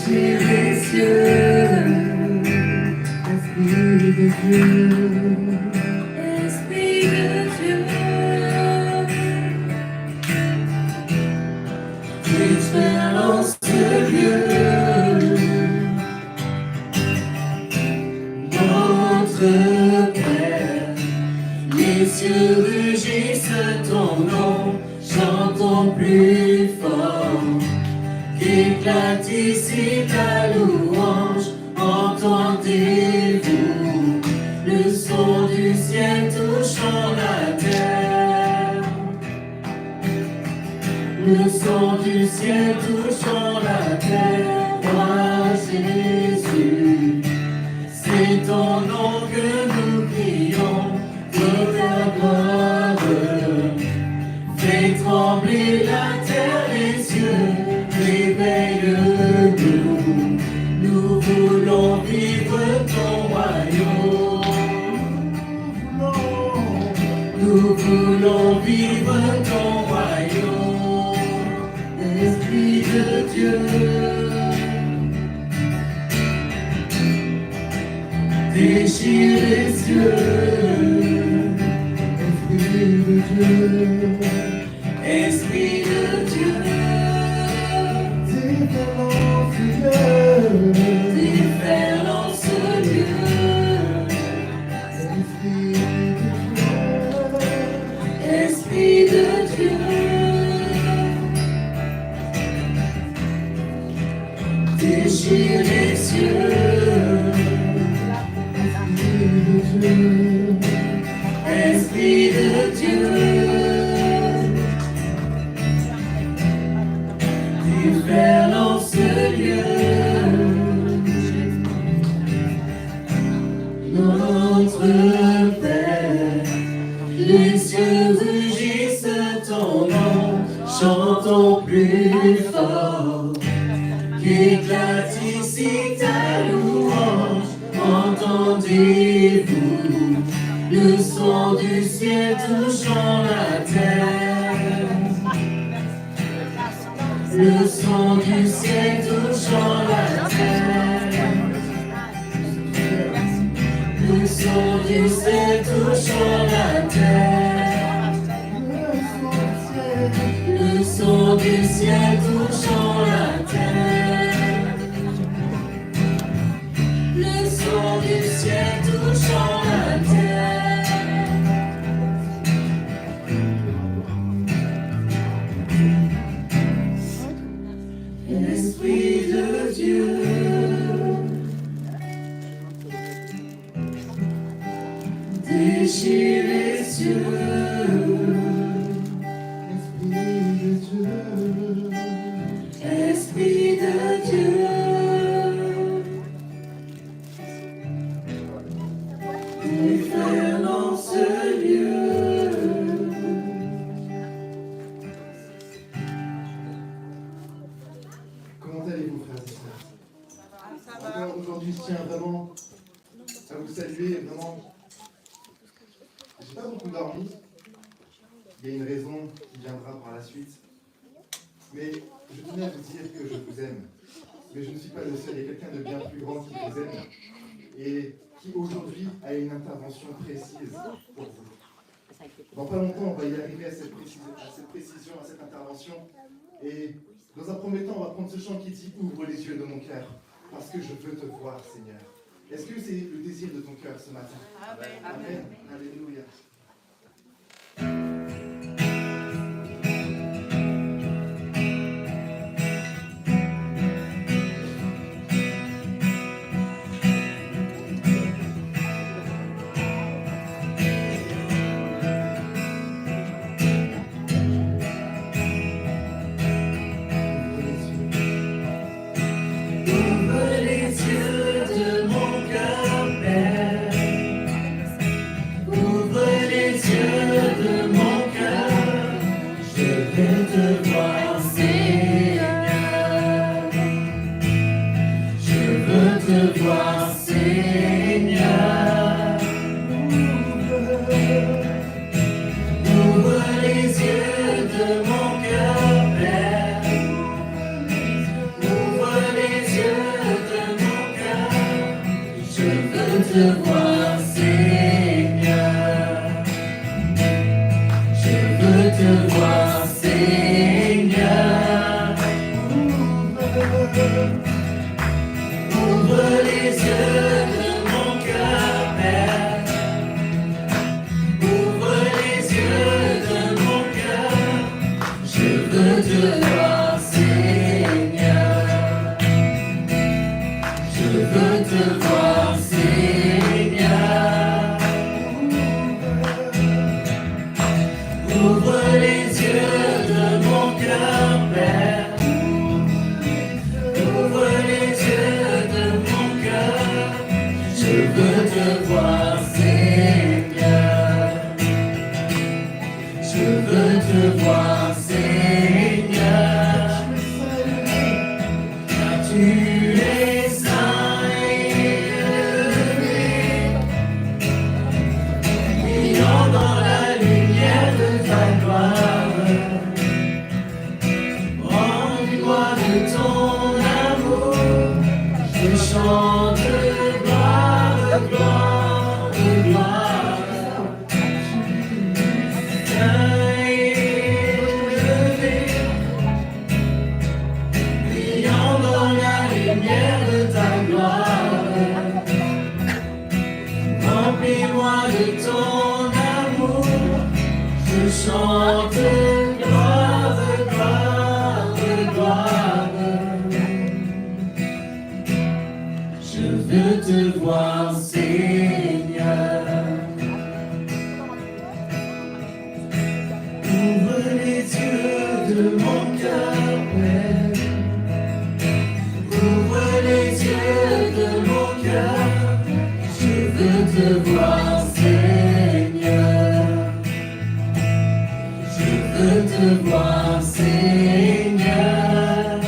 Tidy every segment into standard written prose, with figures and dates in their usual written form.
déchire les cieux. Esprit de Dieu, Esprit de Dieu, tu fais en ce lieu. Notre Père, les cieux rugissent ton nom, chantons plus fort. Qu'éclate ici ta louange, entendez-vous le son du ciel touchant la terre. Le son du ciel touchant la terre, roi Jésus. C'est ton nom que nous prions, de ta gloire. Fais trembler la terre, les cieux, réveille-nous. Nous voulons vivre ton royaume. Nous voulons vivre ton royaume. Esprit de Dieu, déchire les cieux. Esprit de Dieu, Esprit de Dieu, déferlant ce lieu, déferlant ce lieu. Esprit de Dieu, déchire les cieux. Esprit de Dieu, déferlant ce lieu. Notre Père, les cieux rugissent ton nom, chantons plus fort. Qu'éclate ici ta louange, entendez-vous le son du ciel touchant la terre. Le son du ciel touchant la terre. Le son du ciel touchant la terre. Le son du ciel touchant la terre. Le son du ciel touchant la terre. Esprit de Dieu, déchire les cieux. Esprit de Dieu, déferlant ce lieu. Comment allez-vous, frères et sœurs? Encore aujourd'hui, je tiens vraiment à vous saluer. Vraiment, j'ai pas beaucoup dormi. Il y a une raison qui viendra par la suite. Mais je tenais à vous dire que je vous aime. Mais je ne suis pas le seul. Il y a quelqu'un de bien plus grand qui vous aime et qui aujourd'hui a une intervention précise pour vous. Dans pas longtemps, on va y arriver à cette précision, à cette intervention. Et dans un premier temps, on va prendre ce chant qui dit « Ouvre les yeux de mon cœur, parce que je veux te voir, Seigneur ». Est-ce que c'est le désir de ton cœur ce matin? Amen. Amen. Alléluia. Ouvre les yeux te voir, Seigneur. Je veux te voir, Seigneur. Ouvre les yeux de mon cœur, Père. Ouvre les yeux de mon cœur. Je veux te voir, Seigneur. Je veux te voir, Seigneur. Ouvre les yeux de mon cœur, Père. Ouvre les yeux de mon cœur. Je veux te voir, Seigneur. Je veux te voir, Seigneur. Car tu es saint et élevé, brillant dans la lumière de ta gloire. Rends-moi de ton amour, je chante gloire, gloire, gloire. Saint et élevé, brillant dans la lumière de ta gloire. Remplis-moi de ton amour, je chante gloire, gloire, gloire. Je veux te voir, Seigneur. Ouvre les yeux de mon cœur, Père. Ouvre les yeux de mon cœur. Je veux te voir, Seigneur. Je veux te voir, Seigneur.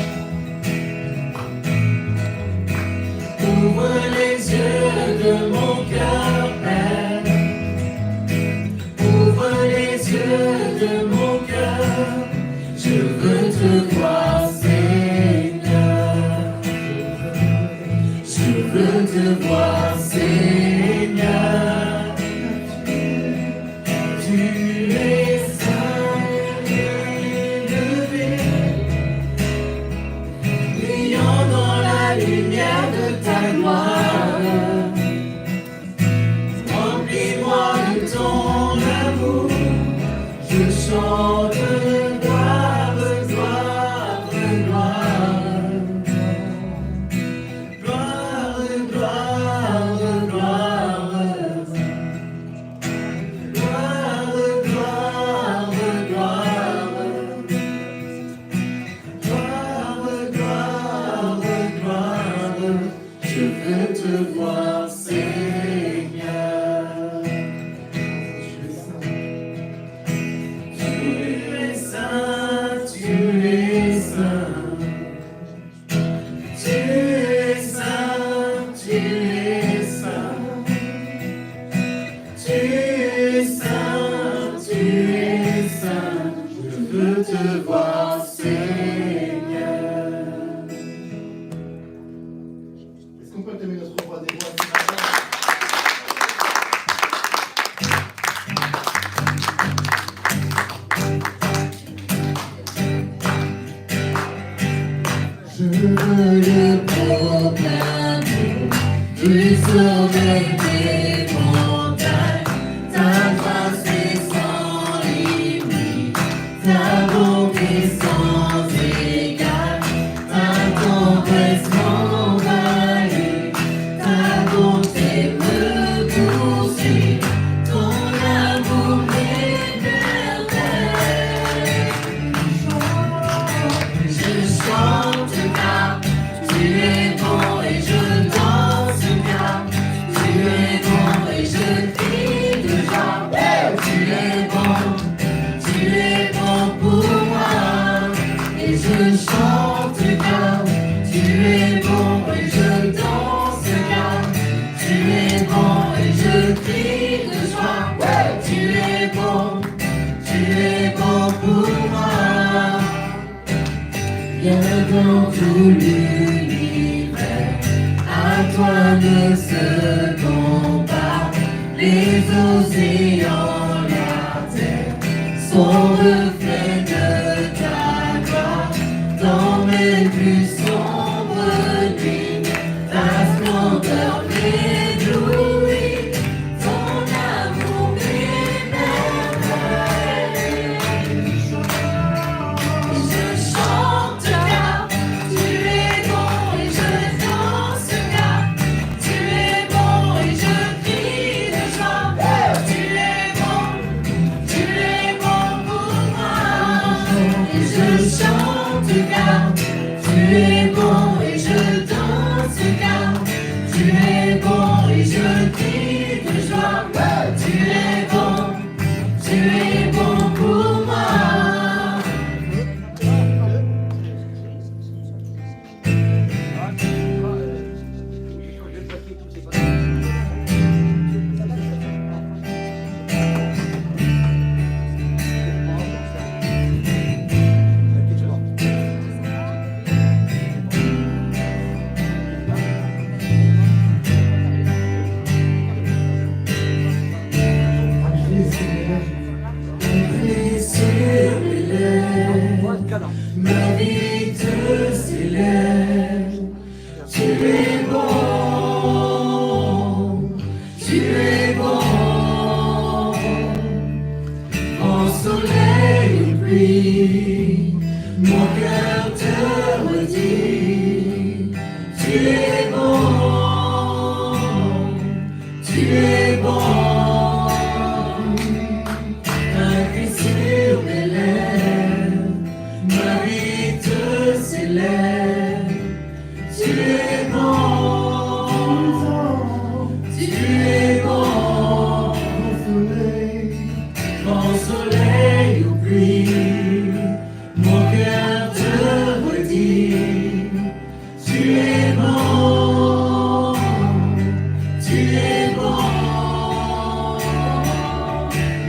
Ouvre les yeux de mon cœur, Père. Ouvre les yeux de mon cœur. Je veux te voir, Seigneur. Je veux te voir, Seigneur. Tu es saint et élevé, brillant dans la lumière de ta gloire. Remplis-moi de ton amour, je chante gloire, gloire, gloire. Gloire, gloire, gloire. Gloire, gloire, gloire. Gloire, gloire, gloire. Je veux te voir, Seigneur. Tu es saint, tu es saint. Tu es saint, tu es saint. Tu es saint, tu es saint. Je veux te voir, Seigneur. Est-ce qu'on peut acclamer notre roi des rois ce matin? Je veux le proclamer, tu sauves des montagnes, ta grâce est sans limite, ta bonté sans égale, ta tendresse m'envahit, ta bonté me poursuit, ton amour m'éternel. Je chante car tu es bon et je danse car tu es bon et je crie de joie. Tu es bon pour moi et je chante car tu es bon et je danse car tu es bon et je crie de joie. Tu es bon pour moi. Viens dans tout l'univers, à toi le second les océans, la terre, sont reflets de ta gloire. Dans mes plus sombres nuits, ta splendeur m'éblouit, ton amour m'émerveille. Je chante car tu es bon et je danse car tu es bon et je crie de joie. Tu es bon pour moi. Et je chante car tu es bon et je danse car tu es bon et je crie de joie. Tu es bon pour moi. Appuyez sur mes lèvres, ma vie te célèbre. Tu es bon, tu es bon. En soleil ou pluie, mon cœur te redit. Tu es bon, tu es bon. Sur mes lèvres, ma vie te célèbre. Tu es bon, tu es bon. Quand soleil ou pluie, mon cœur te redit. Tu es bon, tu es bon.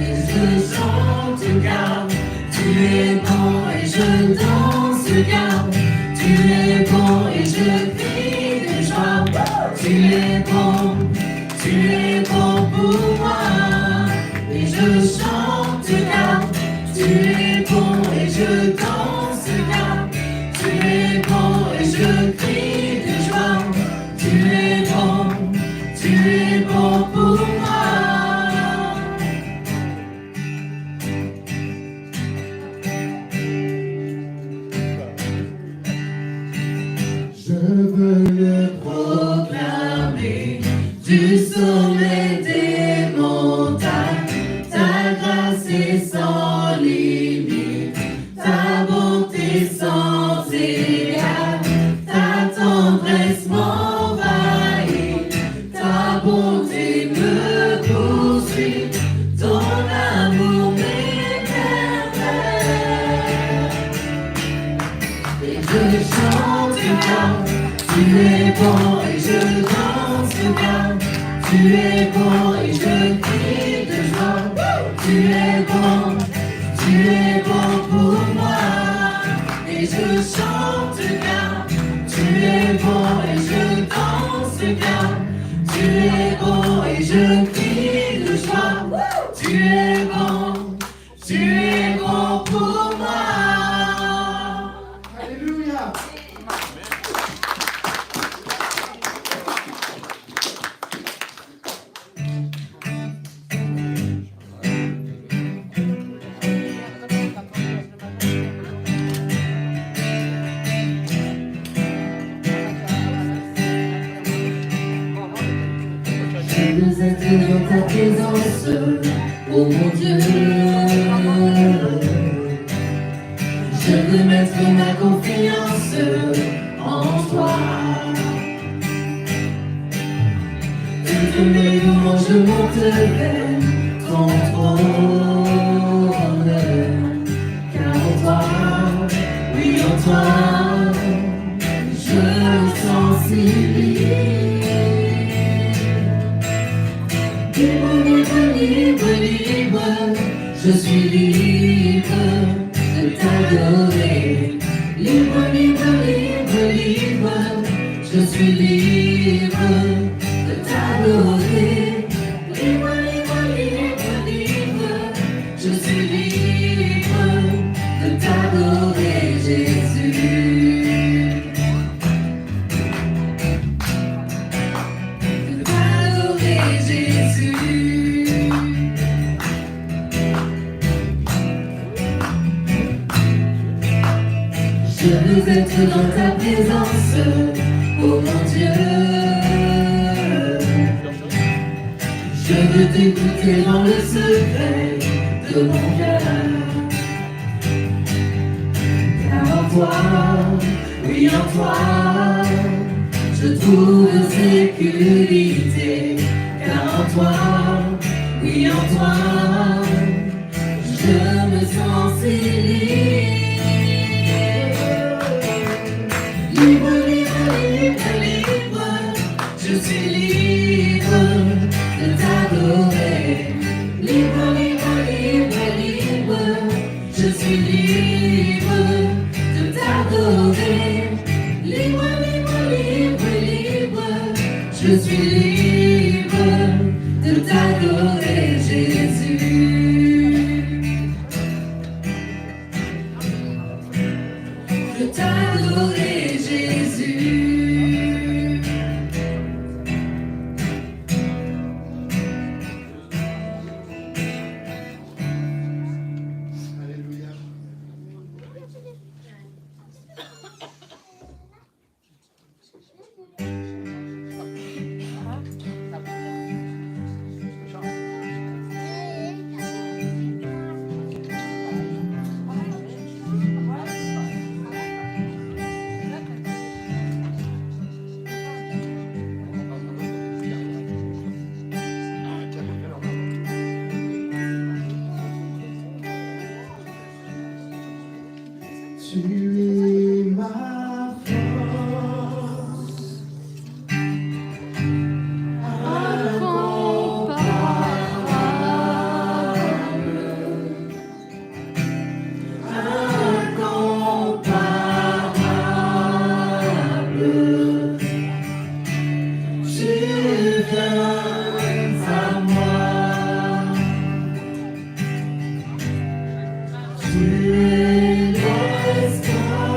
Et je chante car tu es bon et je danse car tu es bon et je crie de joie. Tu es bon pour moi. Et je chante car tu es bon et je danse car tu es bon et je crie de joie. Tu es bon pour moi. Je veux le proclamer du sommet des montagnes. Ta grâce est sans limite, ta bonté sans égale, ta tendresse m'envahit, ta bonté me poursuit, ton amour m'émerveille. Et je chante car tu es bon et je danse car tu es bon et je crie de joie. Tu es bon pour moi. Et je chante car tu es bon et je danse car tu es bon et je crie de joie. Tu es bon pour moi. Alléluia. Je veux être dans ta présence, oh mon Dieu. Je veux mettre ma confiance en toi. Toutes mes louanges montent vers ton trône. Car en toi, oui en toi, je me sens si libre. Libre, je suis libre de t'adorer. Libre, je suis libre de t'adorer. Libre, Je veux être dans ta présence, oh mon Dieu. Je veux t'écouter dans le secret de mon cœur. Car en toi, oui en toi, je trouve sécurité. Car en toi, oui en toi, je me sens si libre. Libre, libre, libre, libre, je suis libre de t'adorer. Libre, libre, libre, libre, je suis libre de t'adorer. Libre, libre, libre, libre, je suis libre de t'adorer, Jésus. De t'adorer, Jésus. Alléluia. Tu es ma force, incomparable. Tu viens à moi. Tu es l'espoir.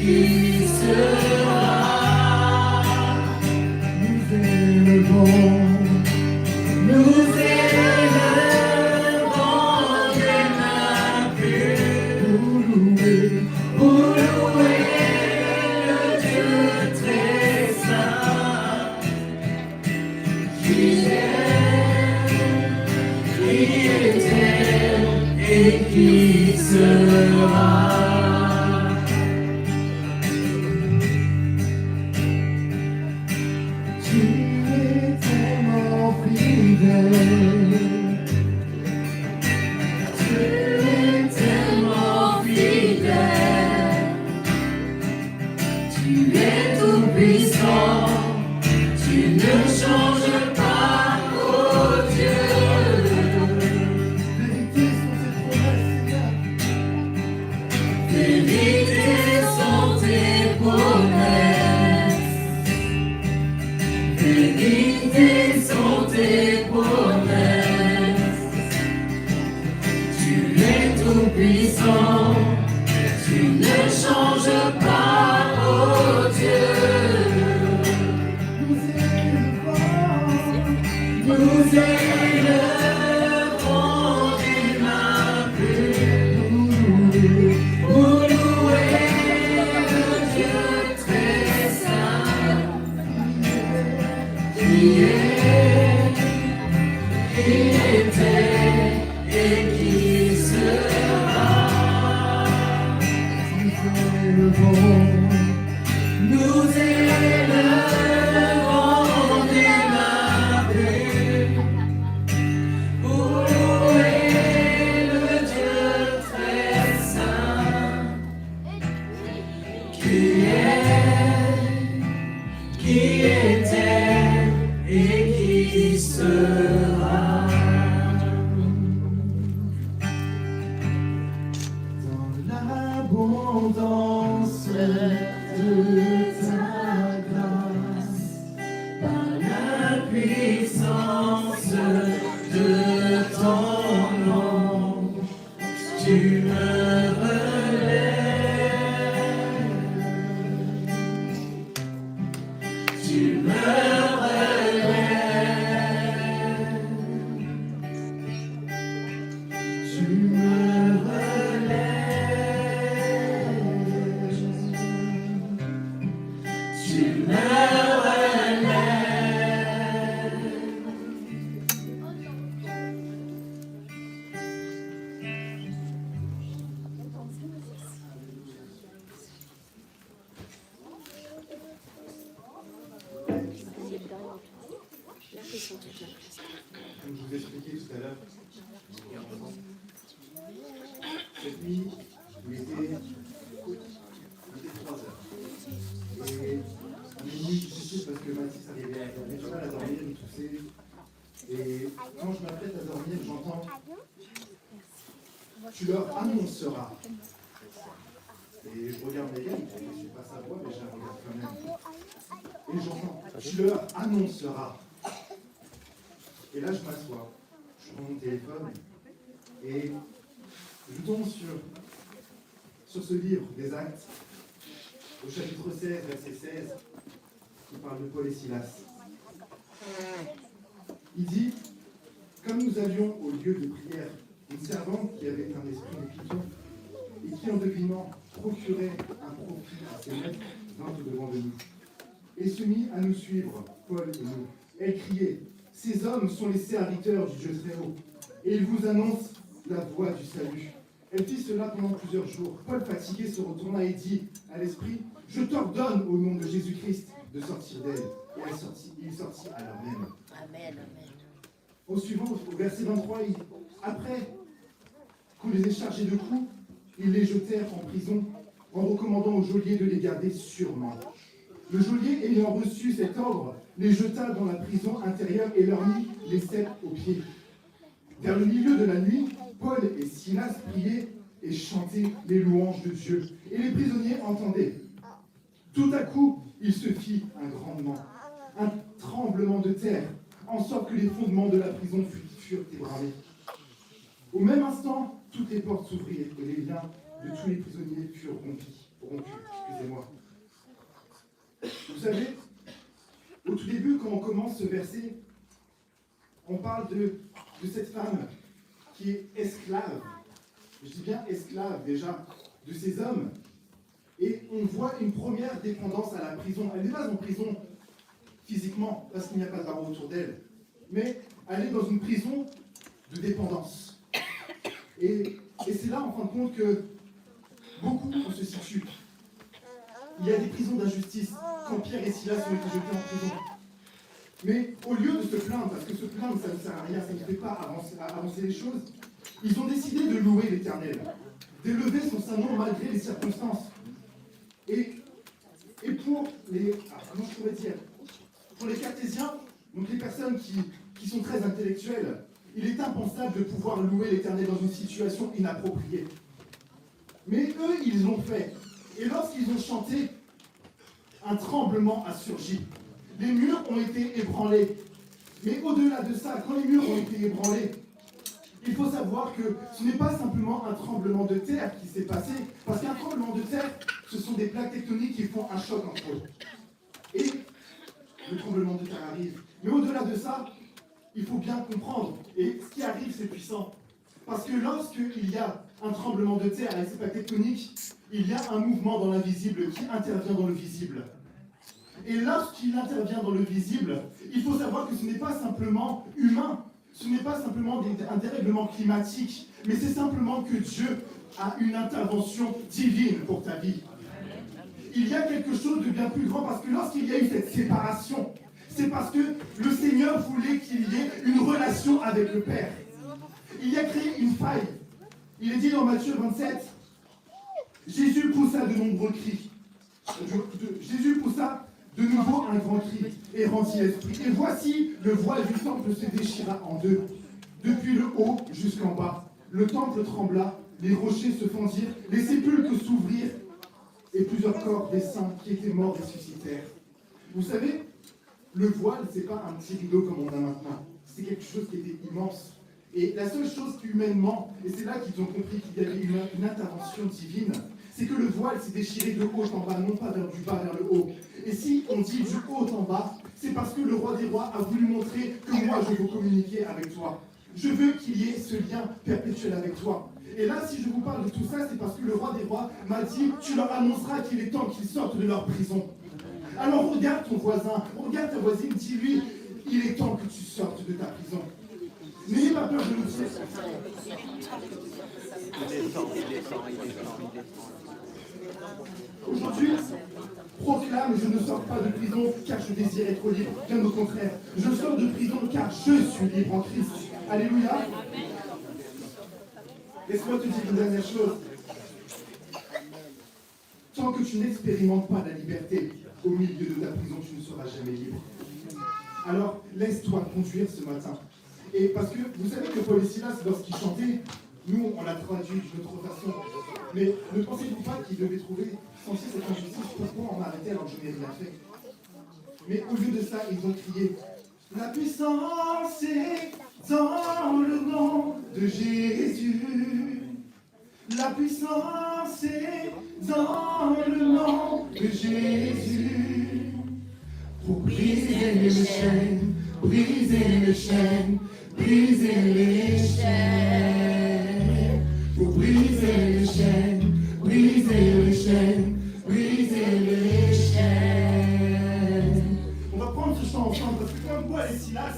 qui sera. Nous élevons des mains pures pour louer. pour louer le Dieu très saint qui est, qui était et qui sera. Tu es tellement fidèle. Tu es tellement fidèle, tu es tout puissant, tu ne changes pas, oh Dieu. Vérité sont tes promesses. Vérités sont tes promesses. Tu es tout puissant, tu ne changes pas, oh Dieu. Nous élevons des mains pures pour louer le Dieu très saint qui est, qui était et qui sera. Nous élevons des mains pures pour louer le Dieu très saint qui est, qui était et qui sera. Dans l'abondance de ta grâce, Par la puissance de ton nom, tu me relèves, tu me relèves, tu me tu me relèves. Comme je vous expliquais tout à l'heure, cette nuit, il était 3 heures. Et on est nuit difficile parce que Mathis avait du mal à dormir, il toussait. Et quand je m'apprête à dormir, j'entends « Tu leur annonceras ». Et je regarde les gars, je ne suis pas sa voix, mais je la regarde quand même. Et j'entends « Tu leur annonceras ». Et là, je m'assois, je prends mon téléphone et je tombe sur ce livre des Actes, au chapitre 16, verset 16, qui parle de Paul et Silas. Il dit, comme nous avions au lieu de prière une servante qui avait un esprit de python et qui en devinant procurait un profit à ses maîtres, vint au-devant de nous et se mit à nous suivre, Paul et nous. Elle criait, ces hommes sont les serviteurs du Dieu très haut et ils vous annoncent la voie du salut. Elle fit cela pendant plusieurs jours. Paul, fatigué, se retourna et dit à l'esprit, je t'ordonne au nom de Jésus-Christ de sortir d'elle. Et il sortit à l'heure même. Amen, amen. Au suivant, au verset 23, après qu'on les ait chargés de coups, ils les jetèrent en prison en recommandant au geôlier de les garder sûrement. Le geôlier, ayant reçu cet ordre, les jeta dans la prison intérieure et leur mit les ceps aux pieds. Vers le milieu de la nuit, Paul et Silas priaient et chantaient les louanges de Dieu. Et les prisonniers entendaient. Tout à coup, il se fit un grandement, un tremblement de terre, en sorte que les fondements de la prison furent ébranlés. Au même instant, toutes les portes s'ouvrirent et les liens de tous les prisonniers furent rompus. savez, au tout début, quand on commence ce verset, on parle de cette femme qui est esclave. Je dis bien esclave déjà, de ces hommes. Et on voit une première dépendance à la prison. Elle n'est pas en prison physiquement, parce qu'il n'y a pas de barreau autour d'elle, mais elle est dans une prison de dépendance. Et c'est là, en fin de compte, que beaucoup se situent. Il y a des prisons d'injustice, quand Pierre et Silas ont été jetés en prison. Mais au lieu de se plaindre, parce que se plaindre, ça ne sert à rien, ça ne fait pas avancer les choses, ils ont décidé de louer l'Éternel, d'élever son saint nom malgré les circonstances. Et pour les, comment je pourrais dire, pour les cartésiens, donc les personnes qui sont très intellectuelles, il est impensable de pouvoir louer l'Éternel dans une situation inappropriée. Mais eux, ils l'ont fait. Et lorsqu'ils ont chanté, un tremblement a surgi. Les murs ont été ébranlés. Mais au-delà de ça, quand les murs ont été ébranlés, il faut savoir que ce n'est pas simplement un tremblement de terre qui s'est passé, parce qu'un tremblement de terre, ce sont des plaques tectoniques qui font un choc entre eux. Et le tremblement de terre arrive. Mais au-delà de ça, il faut bien comprendre, et ce qui arrive, c'est puissant. Parce que lorsqu'il y a un tremblement de terre et ces plaques tectoniques, il y a un mouvement dans l'invisible qui intervient dans le visible. Et lorsqu'il intervient dans le visible, il faut savoir que ce n'est pas simplement humain, ce n'est pas simplement un dérèglement climatique, mais c'est simplement que Dieu a une intervention divine pour ta vie. Il y a quelque chose de bien plus grand, parce que lorsqu'il y a eu cette séparation, c'est parce que le Seigneur voulait qu'il y ait une relation avec le Père. Il a créé une faille. Il est dit dans Matthieu 27, Jésus poussa de nombreux cris. Jésus poussa de nouveau un grand cri et rendit l'esprit. Et voici, le voile du temple se déchira en deux, depuis le haut jusqu'en bas. Le temple trembla, les rochers se fendirent, les sépulcres s'ouvrirent, et plusieurs corps des saints qui étaient morts ressuscitèrent. Vous savez, le voile, c'est pas un petit rideau comme on a maintenant. C'est quelque chose qui était immense. Et la seule chose qu'humainement, et c'est là qu'ils ont compris qu'il y avait une intervention divine, c'est que le voile s'est déchiré de haut en bas, non pas du bas vers le haut. Et si on dit du haut en bas, c'est parce que le roi des rois a voulu montrer que moi je veux communiquer avec toi. Je veux qu'il y ait ce lien perpétuel avec toi. Et là, si je vous parle de tout ça, c'est parce que le roi des rois m'a dit, tu leur annonceras qu'il est temps qu'ils sortent de leur prison. Alors regarde ton voisin, regarde ta voisine, dis-lui, il est temps que tu sortes de ta prison. N'ayez pas peur de nous dire. Aujourd'hui, proclame, je ne sors pas de prison car je désire être libre. Bien au contraire, je sors de prison car je suis libre en Christ. Alléluia. Laisse-moi te dire une dernière chose. Tant que tu n'expérimentes pas la liberté au milieu de ta prison, tu ne seras jamais libre. Alors, laisse-toi conduire ce matin. Et parce que vous savez que Paul et Silas, lorsqu'ils chantaient, nous, on l'a traduit d'une autre façon. Mais ne pensez-vous pas qu'ils devaient sentir cette injustice? Pourquoi on m'a arrêté alors que je n'ai rien fait? Mais au lieu de ça, ils ont crié, la puissance est dans le nom de Jésus. La puissance est dans le nom de Jésus. Pour briser les chaînes, briser les chaînes, briser les chaînes. Pour briser les chaînes, briser les chaînes, briser les chaînes. On va prendre ce chant ensemble parce que comme Paul et Silas,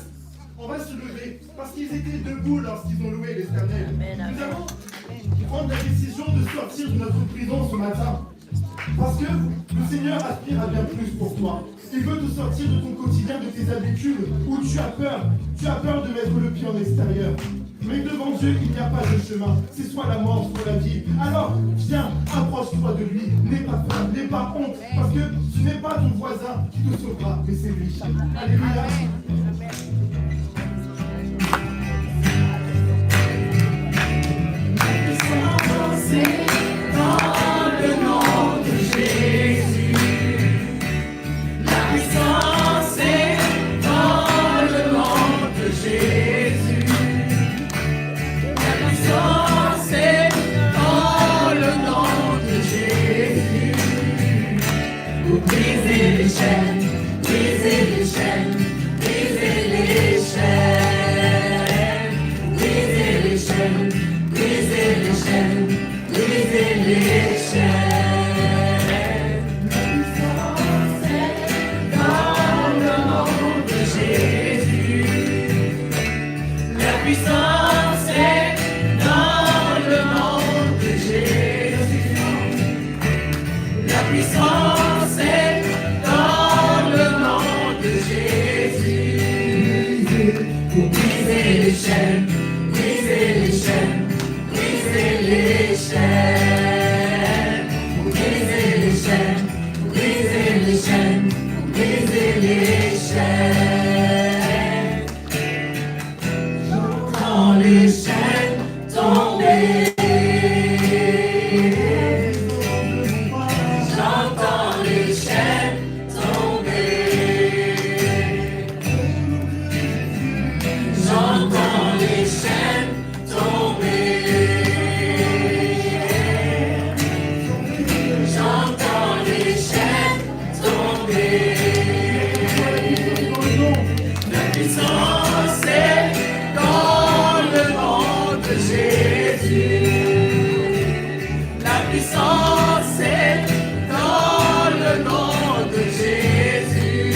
on va se lever parce qu'ils étaient debout lorsqu'ils ont loué l'Éternel. Nous allons prendre la décision de sortir de notre prison ce matin. Parce que le Seigneur aspire à bien plus pour toi. Il veut te sortir de ton quotidien, de tes habitudes, où tu as peur. Tu as peur de mettre le pied en extérieur. Mais devant Dieu, il n'y a pas de chemin. C'est soit la mort, soit la vie. Alors, viens, approche-toi de lui. N'aie pas peur, n'aie pas honte. Parce que ce n'est pas ton voisin qui te sauvera, mais c'est lui. Alléluia. Briser les chaînes, puissance est dans le nom de Jésus. Pour briser les chaînes, briser les chaînes, briser les chaînes. Pour briser les chaînes, briser les chaînes, briser les chaînes. J'entends les chaînes tomber. J'entends les chaînes tomber. J'entends les chaînes tomber. J'entends les chaînes tomber. La puissance est dans le nom de Jésus. La puissance est dans le nom de Jésus.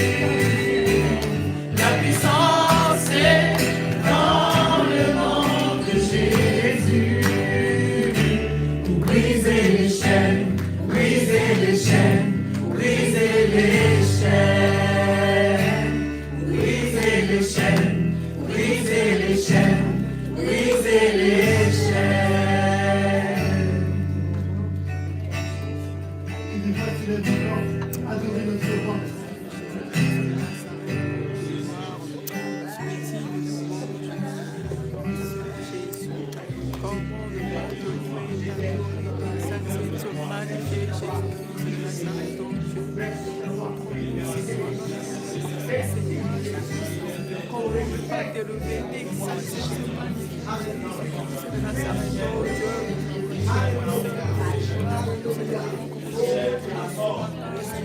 La puissance est dans le nom de Jésus. Pour briser les chaînes, briser les chaînes, briser les chaînes. Briser les chaînes, briser les chaînes, briser les chaînes. Il est facile à vivre, adorer notre roi.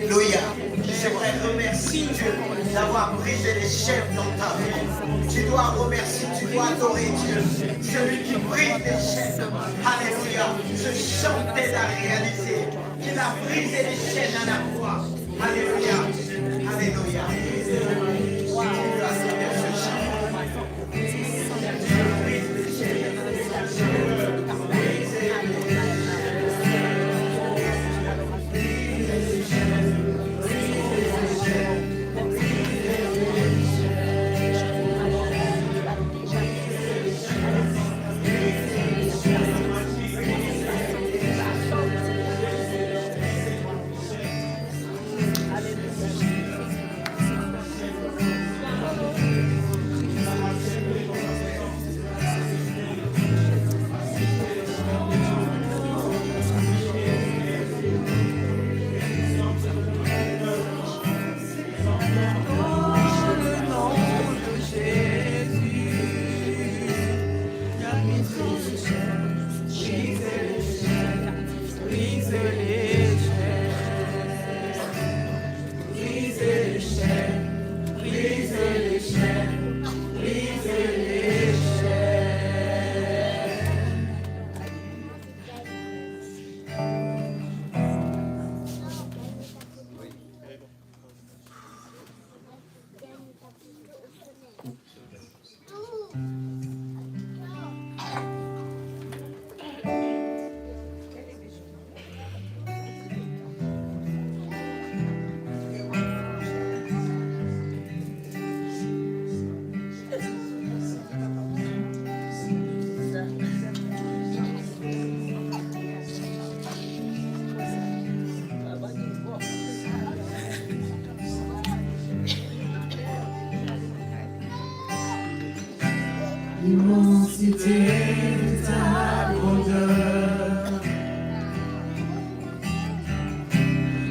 Alléluia. J'aimerais remercier Dieu d'avoir brisé les chaînes dans ta vie. Tu dois remercier, tu dois adorer Dieu. Celui qui brise les chaînes. Alléluia. Ce chant t'aide à réaliser qu'il a brisé les chaînes à la croix. Alléluia. Alléluia. Tu dois savoir ce chant. Brise les chaînes. L'immensité de ta grandeur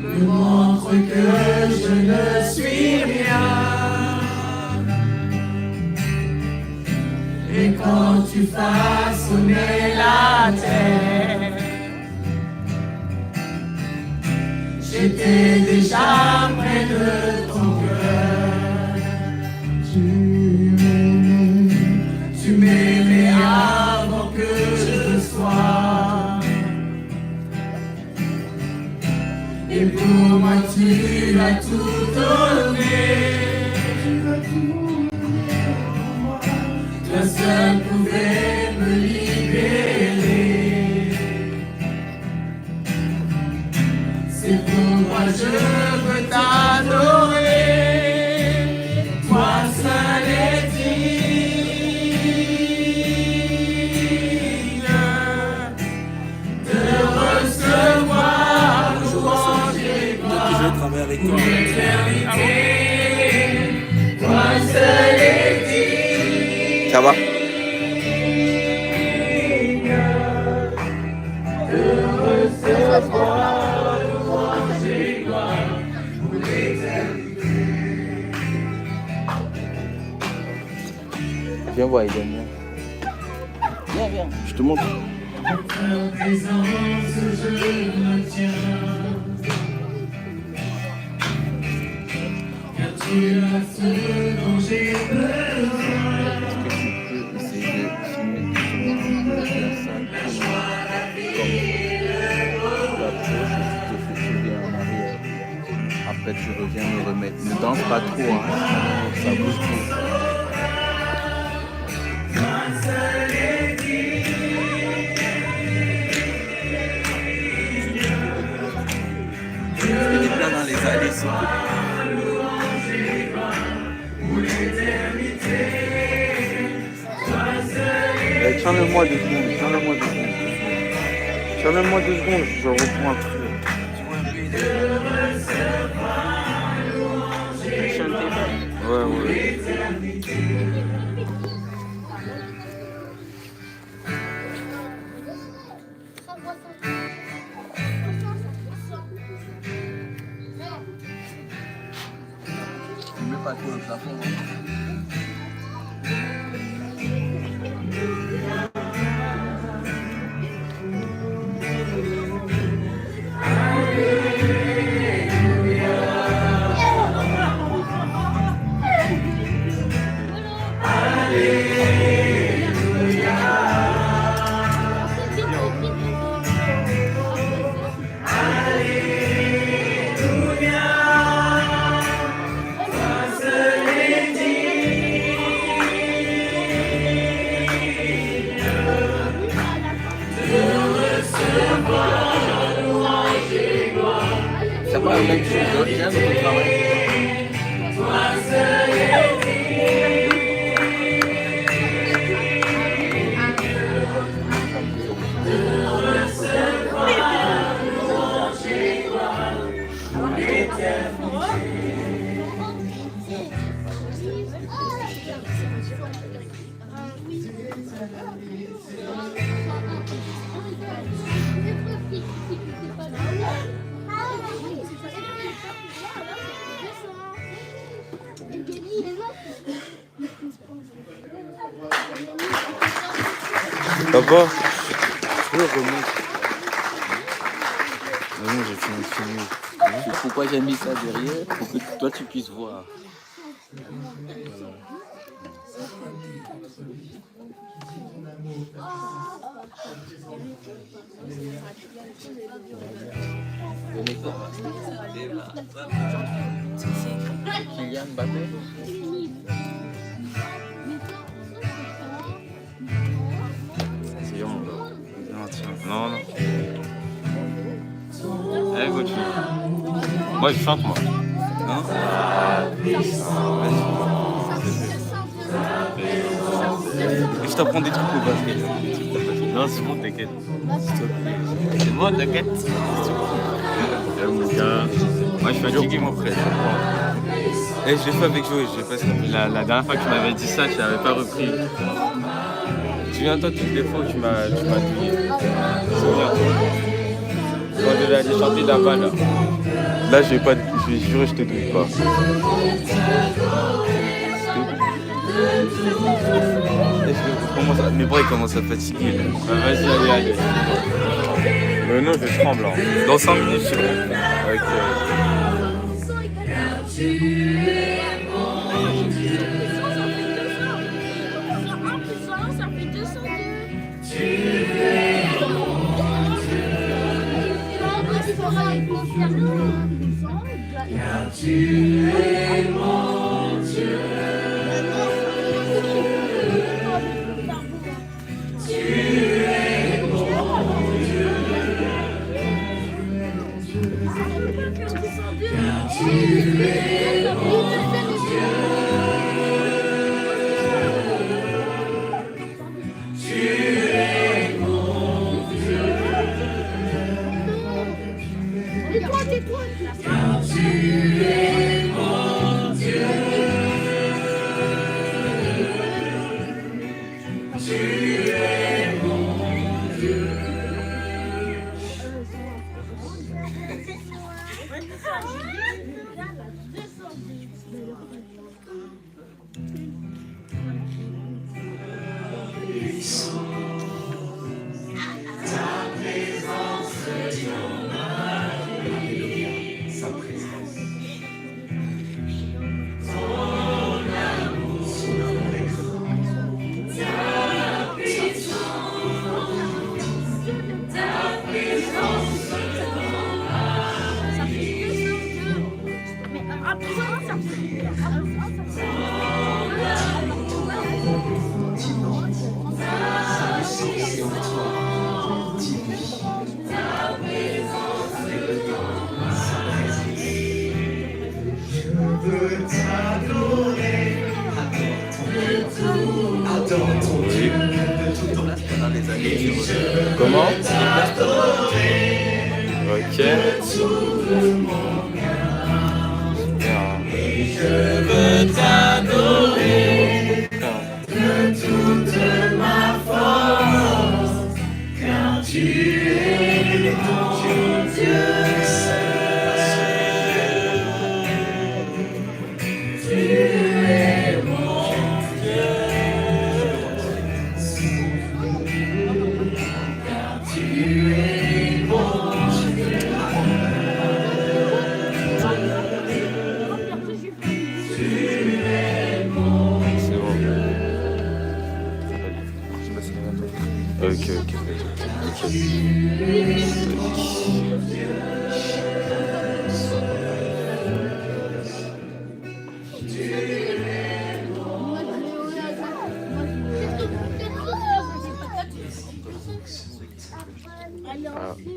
me montre que je ne suis rien. Et quand tu façonnais la terre, j'étais déjà près de ton cœur. Tu m'aimais avant que je sois. Et pour moi tu as tout donné. Toi seul pouvais me libérer. C'est pour Moi je veux t'adorer. Moi seul est digne de recevoir louange et gloire. Je vais travailler avec toi. Moi seul est digne. Ça va? Viens voir, il aime bien. Viens, viens, je te montre. Ta présence, je me tiens. Car tu as ce dont j'ai besoin. Est-ce que tu peux essayer de filmer ça comme je te fais soulever en arrière. Après tu reviens me remettre. Ne danse pas trop, hein. Ça bouge trop. Des plats dans les allées, ça. Tiens-le-moi 2 secondes, tiens-le-moi 2 secondes. Tiens-le-moi 2 secondes, je reprends après. Ouais, ouais. Tu mets pas trop le plafond. C'est pas la même chose, viens de ton travail. Papa, je peux remettre. Non, j'ai fini. Pourquoi j'ai mis ça derrière? Pour que toi tu puisses voir. Kylian Mbappé. Non. Eh, Gauthier. Moi, je chante, moi. Non? Je t'apprends des trucs au basket. Non, c'est bon, t'inquiète. C'est bon, t'inquiète. Mon gars. Moi, je suis fatigué, mon frère. Eh, je l'ai fait avec Joey, je l'ai fait ça. La dernière fois que tu m'avais dit ça, tu n'avais pas repris. Souviens-toi toutes les fois où tu m'as douillé. Souviens-toi. Quand je l'ai chanté là-bas, là. Là, je vais jurer, je te douille pas. Mes bras ils commencent à fatiguer là. Bah, vas-y, allez. Mais non, je tremble. Hein. Dans 5 minutes, c'est bon. Ok. Car tu es mon Dieu. Tu es mon Dieu. Comment? Ok. Bien. Ok.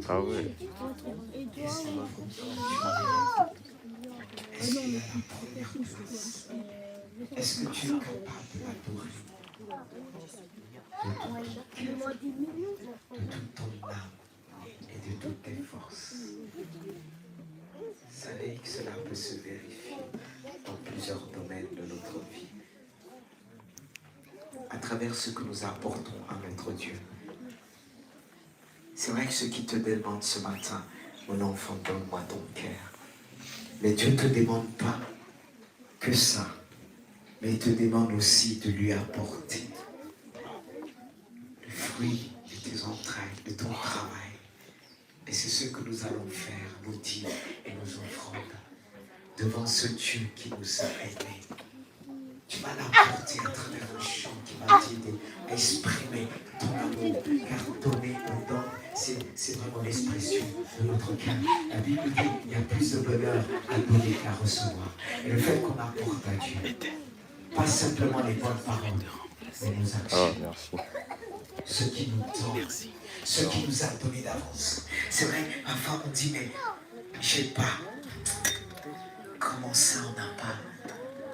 Ah ouais. Est-ce que tu es capable d'adorer de toute ton âme et de toutes tes forces? Savez que cela peut se vérifier dans plusieurs domaines de notre vie. À travers ce que nous apportons à notre Dieu. C'est vrai que ce qui te demande ce matin, mon enfant, donne-moi ton cœur. Mais Dieu ne te demande pas que ça. Mais il te demande aussi de lui apporter le fruit de tes entrailles, de ton travail. Et c'est ce que nous allons faire, nous dire et nous offrandes devant ce Dieu qui nous a aimés. Tu vas l'apporter à travers un chant qui va t'aider à exprimer ton amour, car donner un don, c'est vraiment l'expression de notre cœur. La Bible dit qu'il y a plus de bonheur à donner qu'à recevoir. Et le fait qu'on apporte à Dieu, pas simplement les bonnes paroles, mais nos actions. Ah, merci. Ce qui nous donne, ce qui nous a donné d'avance. C'est vrai, parfois on dit, mais j'ai pas. Comment ça on n'a pas?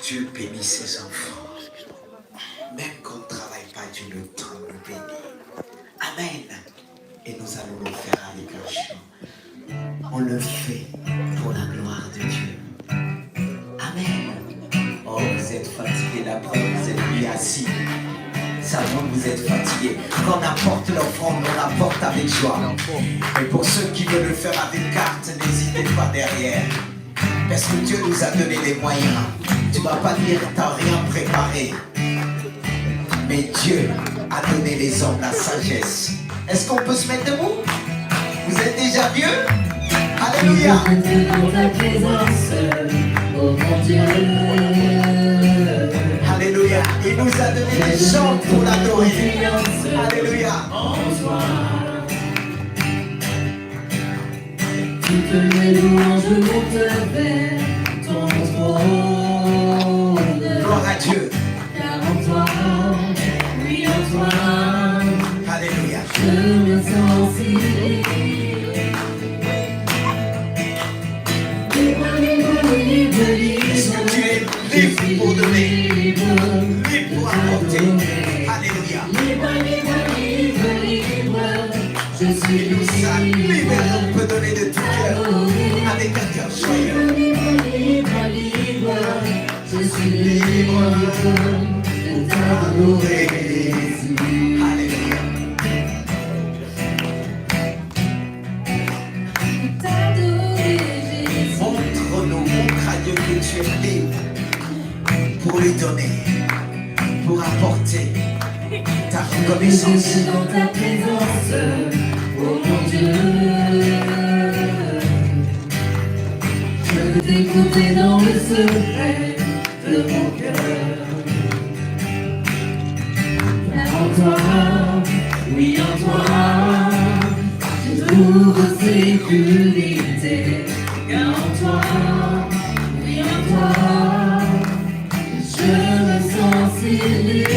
Dieu bénit ses enfants. Même quand on ne travaille pas, Dieu le temps nous bénit. Amen. Et nous allons le faire avec un chant. On le fait pour la gloire de Dieu. Amen. Oh, vous êtes fatigués, la preuve, vous êtes mis assis. Savons que vous êtes fatigués. Quand on apporte l'offrande, on l'apporte avec joie. Et pour ceux qui veulent le faire avec carte, n'hésitez pas derrière. Parce que Dieu nous a donné les moyens. Tu ne vas pas dire que tu n'as rien préparé. Mais Dieu a donné les hommes la sagesse. Est-ce qu'on peut se mettre debout? Vous êtes déjà vieux? Alléluia. Dans ta présence, oh mon Dieu. Alléluia. Il nous a donné des chants pour l'adorer. Alléluia. Toutes mes louanges montent vers ton trône. Gloire à Dieu. Car en toi, oui en toi, Alléluia. je me sens si libre. Est-ce que tu es libre pour donner, libre pour apporter? Alléluia. Je suis Et nous ça libéré, on peut donner de tout cœur, avec un cœur joyeux. libre, je suis libre de t'adorer. Alléluia. Montre-nous, montre à Dieu que tu es libre pour lui donner, pour apporter ta reconnaissance. Je suis dans ta présence, oh mon Dieu. Je veux t'écouter dans le secret de mon cœur. En toi, oui en toi, je trouve sécurité. Car en toi, oui en toi, je me sens si libre.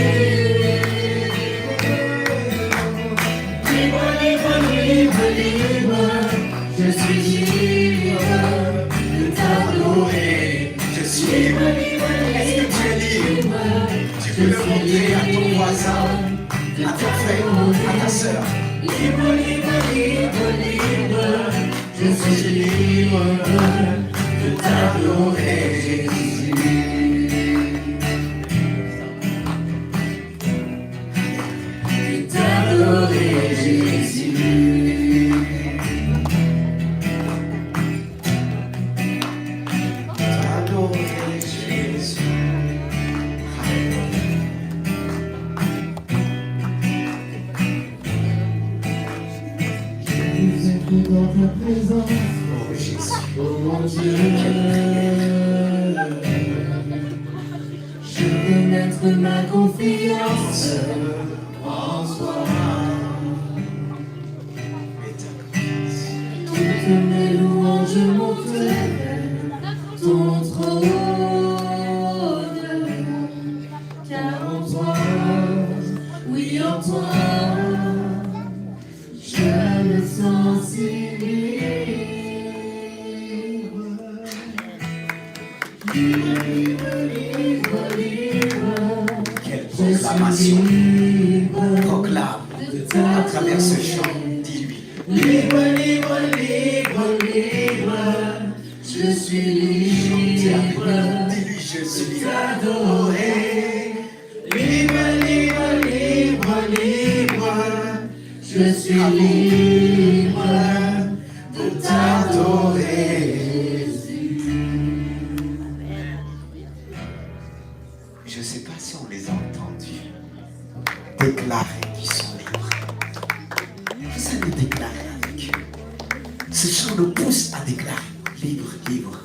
Libre, libre, libre, libre, je suis libre de t'adorer. Je suis libre. Est-ce que tu es libre? Tu peux le montrer à ton voisin, à ton frère, à ta soeur. Libre, libre, libre, libre, je suis libre de t'adorer, Jésus. De t'adorer, Jésus. T'adorer Jésus. Je suis plus dans ta présence, Oh Jésus. oh mon Dieu. Je veux mettre ma confiance en toi. Toutes mes louanges montent ton trône. Car en toi, oui en toi, je me sens si libre. Libre, libre, libre, Quelle je suis proclamation. libre Proclame de à travers ce chant. t'adorer. Dis-lui. Libre, libre, libre, libre, je suis libre Dis-lui, je suis de libre. t'adorer. Libre, libre, libre, libre, je suis libre de t'adorer. Je ne sais pas si on les a entendus déclarer qu'ils sont libres. Vous allez déclarer avec eux. Ce chant nous pousse à déclarer libre, libre.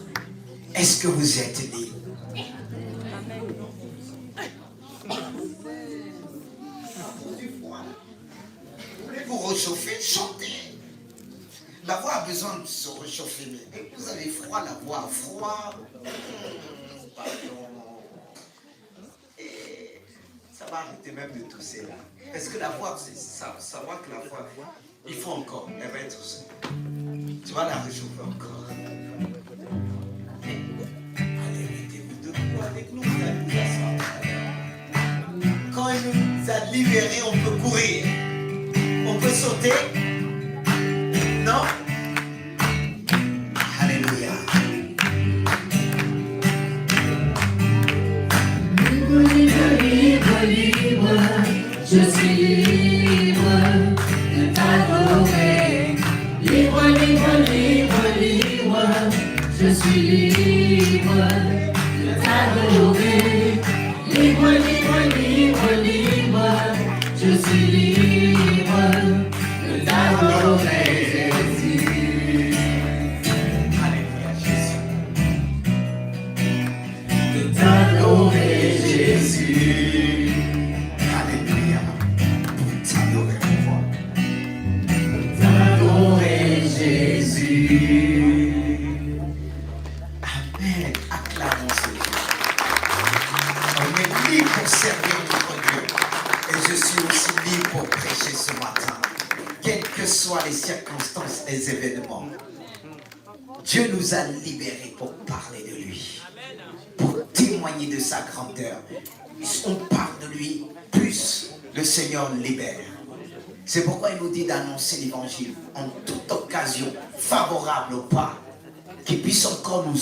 Est-ce que vous êtes libre? Vous voulez vous réchauffer? Chantez. La voix a besoin de se réchauffer. Mais vous avez froid, la voix a froid. Pardon. Et ça va arrêter même de tousser là. Parce que la voix, c'est ça. Savoir que la voix, il faut encore. Elle va être. Tu vas la réchauffer encore. Allez, mettez-vous debout avec nous. Vous allez vous asseoir. Quand il nous a libérés, on peut courir. On peut sauter. Non? Alléluia. Libre, libre, libre, libre, je suis libre de t'adorer. Libre, libre, libre, libre, je suis libre de t'adorer. Libre, libre, libre, libre, je suis libre de t'adorer, Jésus. Alléluia, Jésus. De t'adorer, Jésus. Alléluia. Pour t'adorer, mon roi. T'adorer, Jésus. Amen. Acclamons ce Dieu. On est libre pour servir notre Dieu. Et je suis aussi libre pour prêcher ce matin. Quelles que soient les circonstances et les événements. Dieu nous a libérés pour parler de lui. témoigner de sa grandeur. Plus on parle de lui, plus le Seigneur libère. C'est pourquoi il nous dit d'annoncer l'évangile en toute occasion, favorable ou pas, qu'il puisse encore nous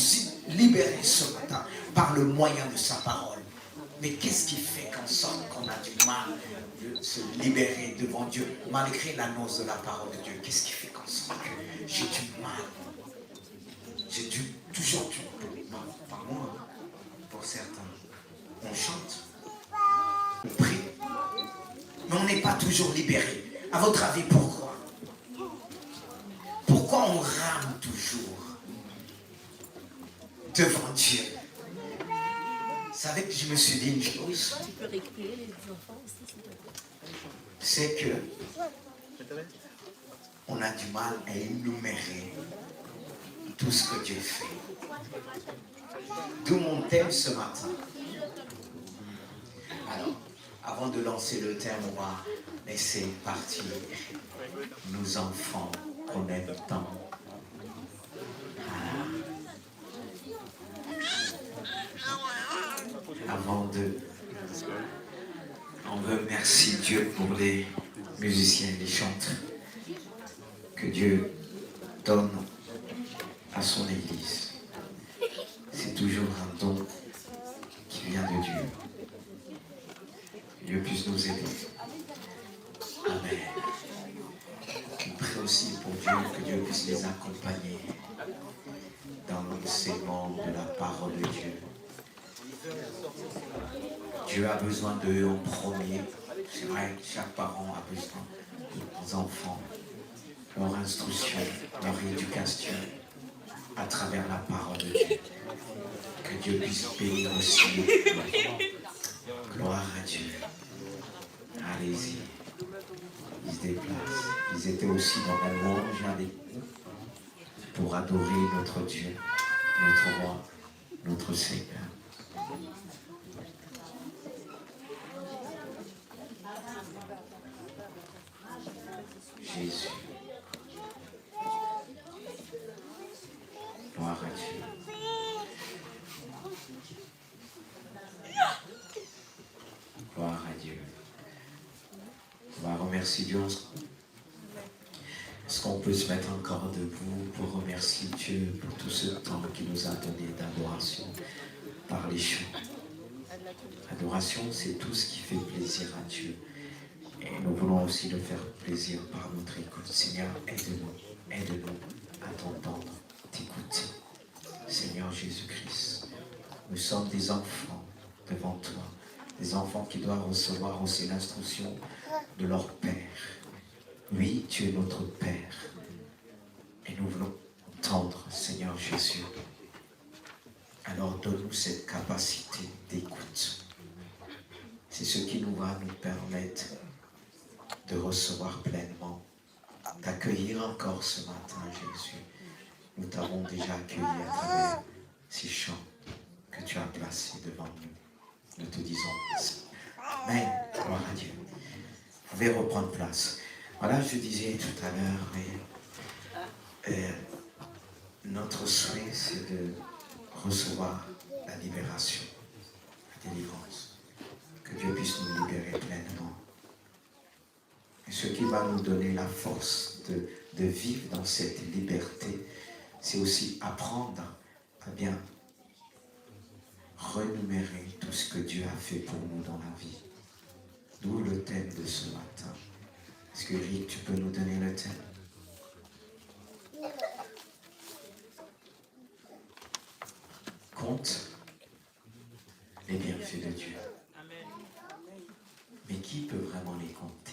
libérer ce matin par le moyen de sa parole. Mais qu'est-ce qui fait qu'en sorte qu'on a du mal de se libérer devant Dieu malgré l'annonce de la parole de Dieu? Qu'est-ce qui fait qu'en sorte que j'ai du mal? J'ai toujours du mal. Pas moi, pour certains. On chante, on prie, mais on n'est pas toujours libéré. À votre avis, pourquoi? Pourquoi on rame toujours devant Dieu? Vous savez que je me suis dit une chose, c'est que on a du mal à énumérer tout ce que Dieu fait. D'où mon thème ce matin. Alors, avant de lancer le thème, on va laisser partir nos enfants qu'on aime tant. Avant de... On veut remercier Dieu pour les musiciens et les chanteurs que Dieu donne à son Église. C'est toujours un don qui vient de Dieu. Que Dieu puisse nous aider. Amen. Je prie aussi pour Dieu que Dieu puisse les accompagner dans l'enseignement de la parole de Dieu. Dieu a besoin d'eux en premier. C'est vrai, chaque parent a besoin de leurs enfants, leur instruction, leur éducation à travers la parole de Dieu. Que Dieu puisse bénir aussi. Gloire à Dieu. Allez-y. Ils se déplacent. Ils étaient aussi dans la louange avec nous pour adorer notre Dieu, notre roi, notre Seigneur. Jésus. Gloire à Dieu. Gloire à Dieu. On va remercier Dieu. Est-ce qu'on peut se mettre encore debout pour remercier Dieu pour tout ce temps qu'il nous a donné d'adoration par les chants? L'adoration, c'est tout ce qui fait plaisir à Dieu. Et nous voulons aussi le faire plaisir par notre écoute. Seigneur, aide-nous à t'entendre, t'écouter. Seigneur Jésus-Christ, nous sommes des enfants devant toi, des enfants qui doivent recevoir aussi l'instruction de leur Père. Oui, tu es notre Père. Et nous voulons entendre, Seigneur Jésus. Alors donne-nous cette capacité d'écoute. C'est ce qui nous va nous permettre de recevoir pleinement, d'accueillir encore ce matin, Jésus. Nous t'avons déjà accueilli à travers ces chants que tu as placés devant nous. Nous te disons Amen. Gloire à Dieu. Vous pouvez reprendre place. Voilà, je disais tout à l'heure, notre souhait, c'est de recevoir la libération, la délivrance. Que Dieu puisse nous libérer pleinement. Et ce qui va nous donner la force de vivre dans cette liberté, c'est aussi apprendre à bien renumérer tout ce que Dieu a fait pour nous dans la vie. D'où le thème de ce matin. Est-ce que Rick, tu peux nous donner le thème? Compte les bienfaits de Dieu. Mais qui peut vraiment les compter?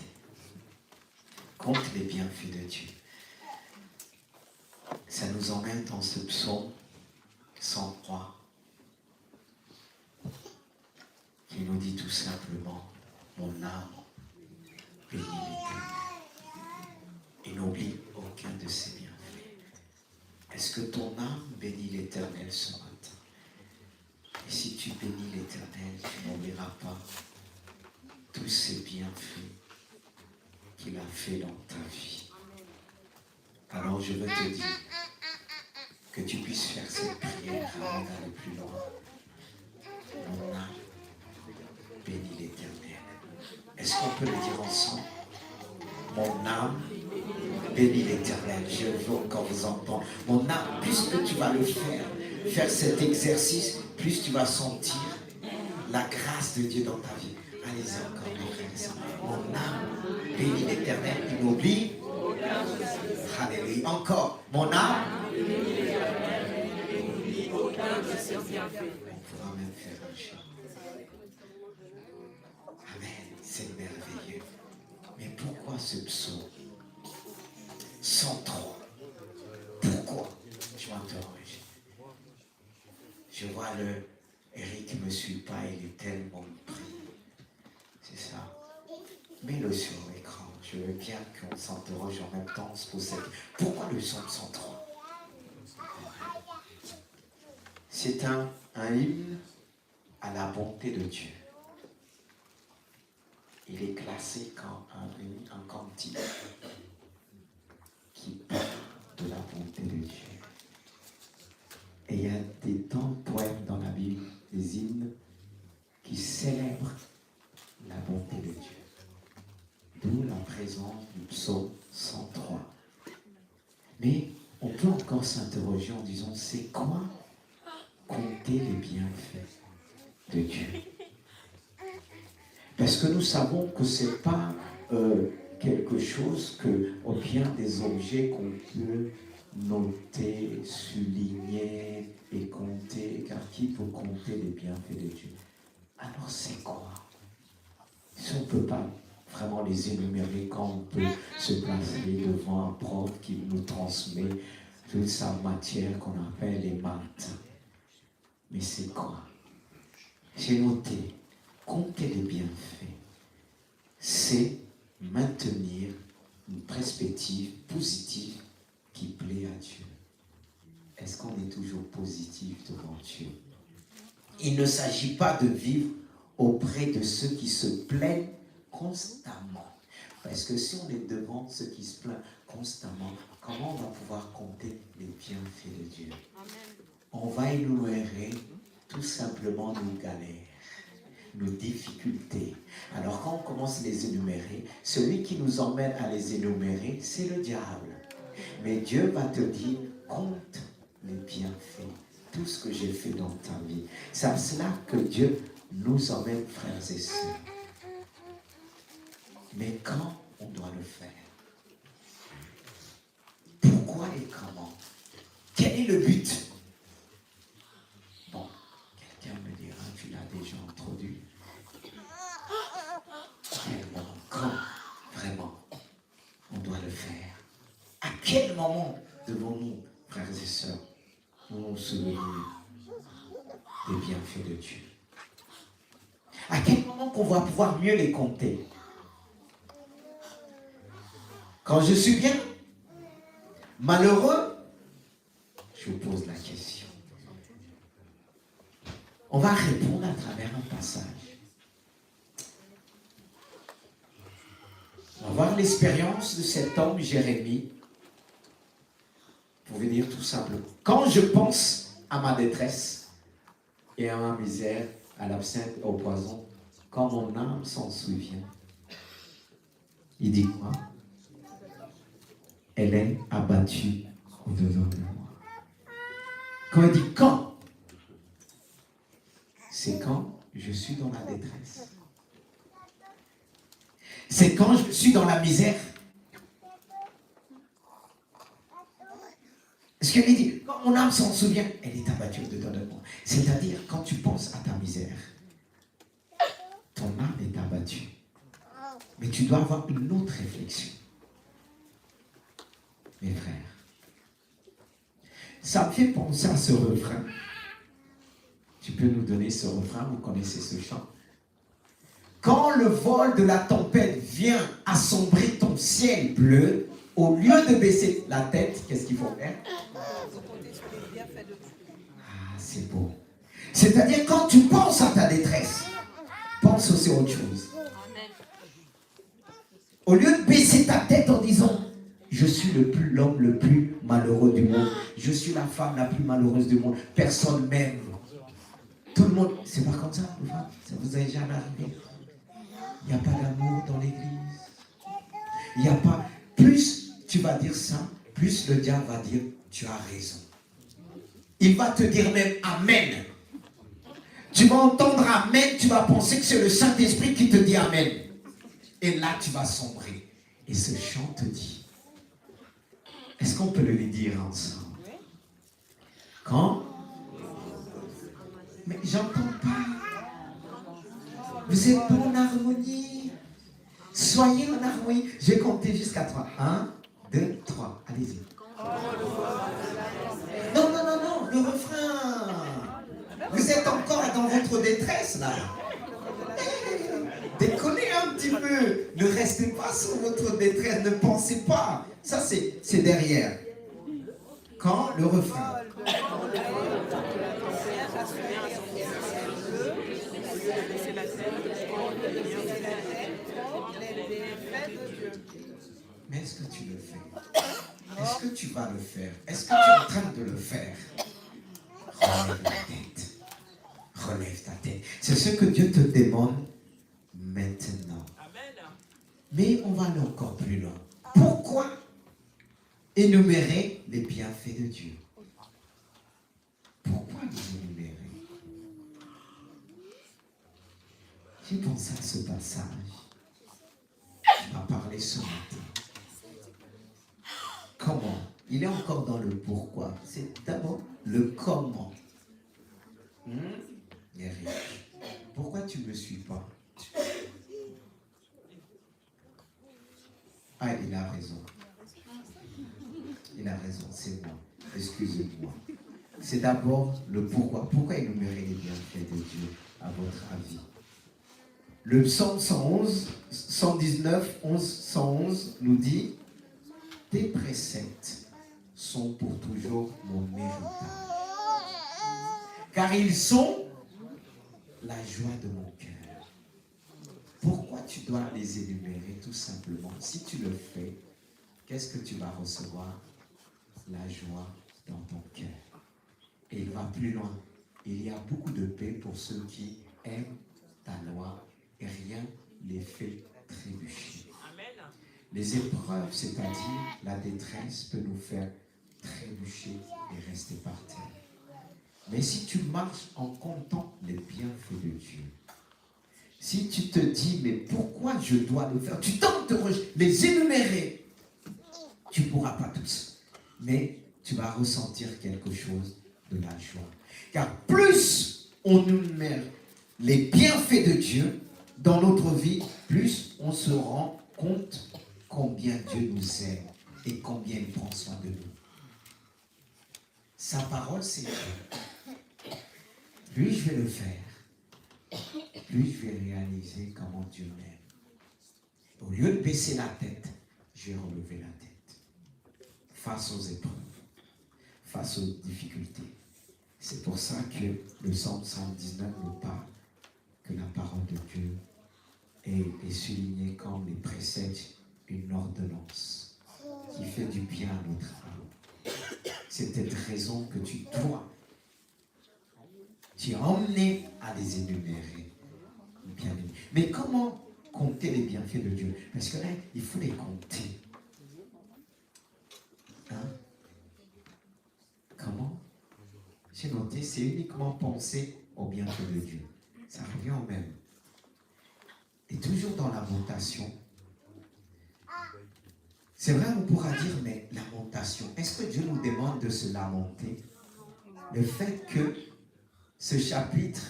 Compte les bienfaits de Dieu. Ça nous emmène dans ce psaume 103 qui nous dit tout simplement: mon âme bénit l'Éternel et n'oublie aucun de ses bienfaits. Est-ce que ton âme bénit l'Éternel ce matin? Et si tu bénis l'Éternel, tu n'oublieras pas tous ces bienfaits qu'il a fait dans ta vie. Alors je veux te dire que tu puisses faire cette prière avant d'aller plus loin. Mon Est-ce qu'on peut le dire ensemble? Mon âme bénit l'Éternel. Je veux encore vous entendre. Mon âme, plus que tu vas le faire cet exercice, plus tu vas sentir la grâce de Dieu dans ta vie. Allez-y encore, mes frères et sœurs. Mon âme bénit l'Éternel. Il n'oublie. Alléluia. Encore. Mon âme. On pourra même faire un chant. Amen. C'est merveilleux. Mais pourquoi ce psaume 103? Pourquoi? Je m'interroge. Je vois Eric ne me suit pas, il est tellement pris. C'est ça. Mets-le sur l'écran. Je veux bien qu'on s'interroge en même temps. On se pose pourquoi le psaume 103? C'est un hymne à la bonté de Dieu. Il est classé comme un cantique qui parle de la bonté de Dieu. Et il y a des temps de poèmes dans la Bible, des hymnes qui célèbrent la bonté de Dieu. D'où la présence du psaume 103. Mais on peut encore s'interroger en disant, c'est quoi compter les bienfaits de Dieu? Parce que nous savons que ce n'est pas quelque chose ou bien des objets qu'on peut noter, souligner et compter, car qui peut compter les bienfaits de Dieu? Alors c'est quoi? Si on ne peut pas vraiment les énumérer, quand on peut se placer devant un prof qui nous transmet toute sa matière qu'on appelle les maths. Mais c'est quoi? J'ai noté, compter les bienfaits, c'est maintenir une perspective positive qui plaît à Dieu. Est-ce qu'on est toujours positif devant Dieu? Il ne s'agit pas de vivre auprès de ceux qui se plaignent constamment. Parce que si on est devant ceux qui se plaignent constamment, comment on va pouvoir compter les bienfaits de Dieu? On va énumérer tout simplement nos galères, nos difficultés. Alors quand on commence à les énumérer, celui qui nous emmène à les énumérer, c'est le diable. Mais Dieu va te dire, compte les bienfaits, tout ce que j'ai fait dans ta vie. C'est à cela que Dieu nous emmène, frères et sœurs. Mais quand on doit le faire? Pourquoi et comment? Quel est le but? Bon, quelqu'un me dira, tu l'as déjà introduit. Tellement, quand vraiment on doit le faire? À quel moment devons-nous, frères et sœurs, nous souvenir des bienfaits de Dieu? À quel moment qu'on va pouvoir mieux les compter? Quand je suis bien? Malheureux? Je vous pose la question. On va répondre à travers un passage. On va voir l'expérience de cet homme, Jérémie. Vous pouvez dire tout simplement. Quand je pense à ma détresse et à ma misère, à l'absinthe, au poison, quand mon âme s'en souvient, il dit quoi? Elle est abattue au-dedans de moi. Quand il dit quand? C'est quand je suis dans la détresse. C'est quand je suis dans la misère. Ce qu'il dit, quand mon âme s'en souvient, elle est abattue au-dedans de moi. C'est-à-dire, quand tu penses à ta misère, ton âme est abattue. Mais tu dois avoir une autre réflexion. Mes frères, ça me fait penser à ce refrain. Tu peux nous donner ce refrain, vous connaissez ce chant. Quand le vol de la tempête vient assombrir ton ciel bleu, au lieu de baisser la tête, qu'est-ce qu'il faut faire? Ah, c'est beau. C'est-à-dire, quand tu penses à ta détresse, pense aussi à autre chose. Au lieu de baisser ta tête en disant, je suis l'homme le plus malheureux du monde. Je suis la femme la plus malheureuse du monde. Personne m'aime. Tout le monde, c'est pas comme ça, ça vous est jamais arrivé. Il n'y a pas d'amour dans l'église. Il n'y a pas... Plus tu vas dire ça, plus le diable va dire, tu as raison. Il va te dire même Amen. Tu vas entendre Amen, tu vas penser que c'est le Saint-Esprit qui te dit Amen. Et là, tu vas sombrer. Et ce chant te dit, est-ce qu'on peut le dire ensemble? Quand? Mais j'entends pas. Vous êtes pas en harmonie. Soyez en harmonie. Je vais compter jusqu'à 3. 1, 2, 3. Allez-y. Non, non, non, non. Le refrain. Vous êtes encore dans votre détresse, là. Déconnez un petit peu. Ne restez pas sur votre détresse. Ne pensez pas. Ça, c'est derrière. Quand? Le refrain. Mais est-ce que tu le fais? Est-ce que tu vas le faire? Est-ce que tu es en train de le faire? Relève la tête. Relève ta tête. C'est ce que Dieu te demande maintenant. Mais on va aller encore plus loin. Pourquoi énumérer les bienfaits de Dieu? Pourquoi les énumérer? J'ai pensé à ce passage. Je vais parler ce matin. Comment? Il est encore dans le pourquoi. C'est d'abord le comment. Eric, pourquoi tu ne me suis pas? Ah, il a raison. Il a raison, c'est moi. Excusez-moi. C'est d'abord le pourquoi. Pourquoi énumérer les bienfaits de Dieu, à votre avis? Le psaume 111, 119, 111 nous dit « Tes préceptes sont pour toujours mon héritage, car ils sont la joie de mon cœur. » Pourquoi tu dois les énumérer? Tout simplement, si tu le fais, qu'est-ce que tu vas recevoir? La joie dans ton cœur. Et il va plus loin. Il y a beaucoup de paix pour ceux qui aiment ta loi et rien les fait trébucher. Amen. Les épreuves, c'est-à-dire la détresse, peut nous faire trébucher et rester par terre. Mais si tu marches en comptant les bienfaits de Dieu, si tu te dis, mais pourquoi je dois le faire? Tu tentes de les énumérer. Tu ne pourras pas tous. Mais tu vas ressentir quelque chose de la joie. Car plus on énumère les bienfaits de Dieu dans notre vie, plus on se rend compte combien Dieu nous aime et combien il prend soin de nous. Sa parole, c'est Dieu. Plus je vais le faire, plus je vais réaliser comment Dieu m'aime. Au lieu de baisser la tête, je vais relever la tête. Face aux épreuves, face aux difficultés. C'est pour ça que le psaume 119 nous parle que la parole de Dieu est soulignée comme les préceptes, une ordonnance qui fait du bien à notre âme. C'est cette raison que tu es emmené à les énumérer. Mais comment compter les bienfaits de Dieu? Parce que là, il faut les compter. Hein? Comment? J'ai noté, c'est uniquement penser aux bienfaits de Dieu. Ça revient au même. Et toujours dans la lamentation. C'est vrai, on pourra dire, mais lamentation, est-ce que Dieu nous demande de se lamenter? Le fait que ce chapitre,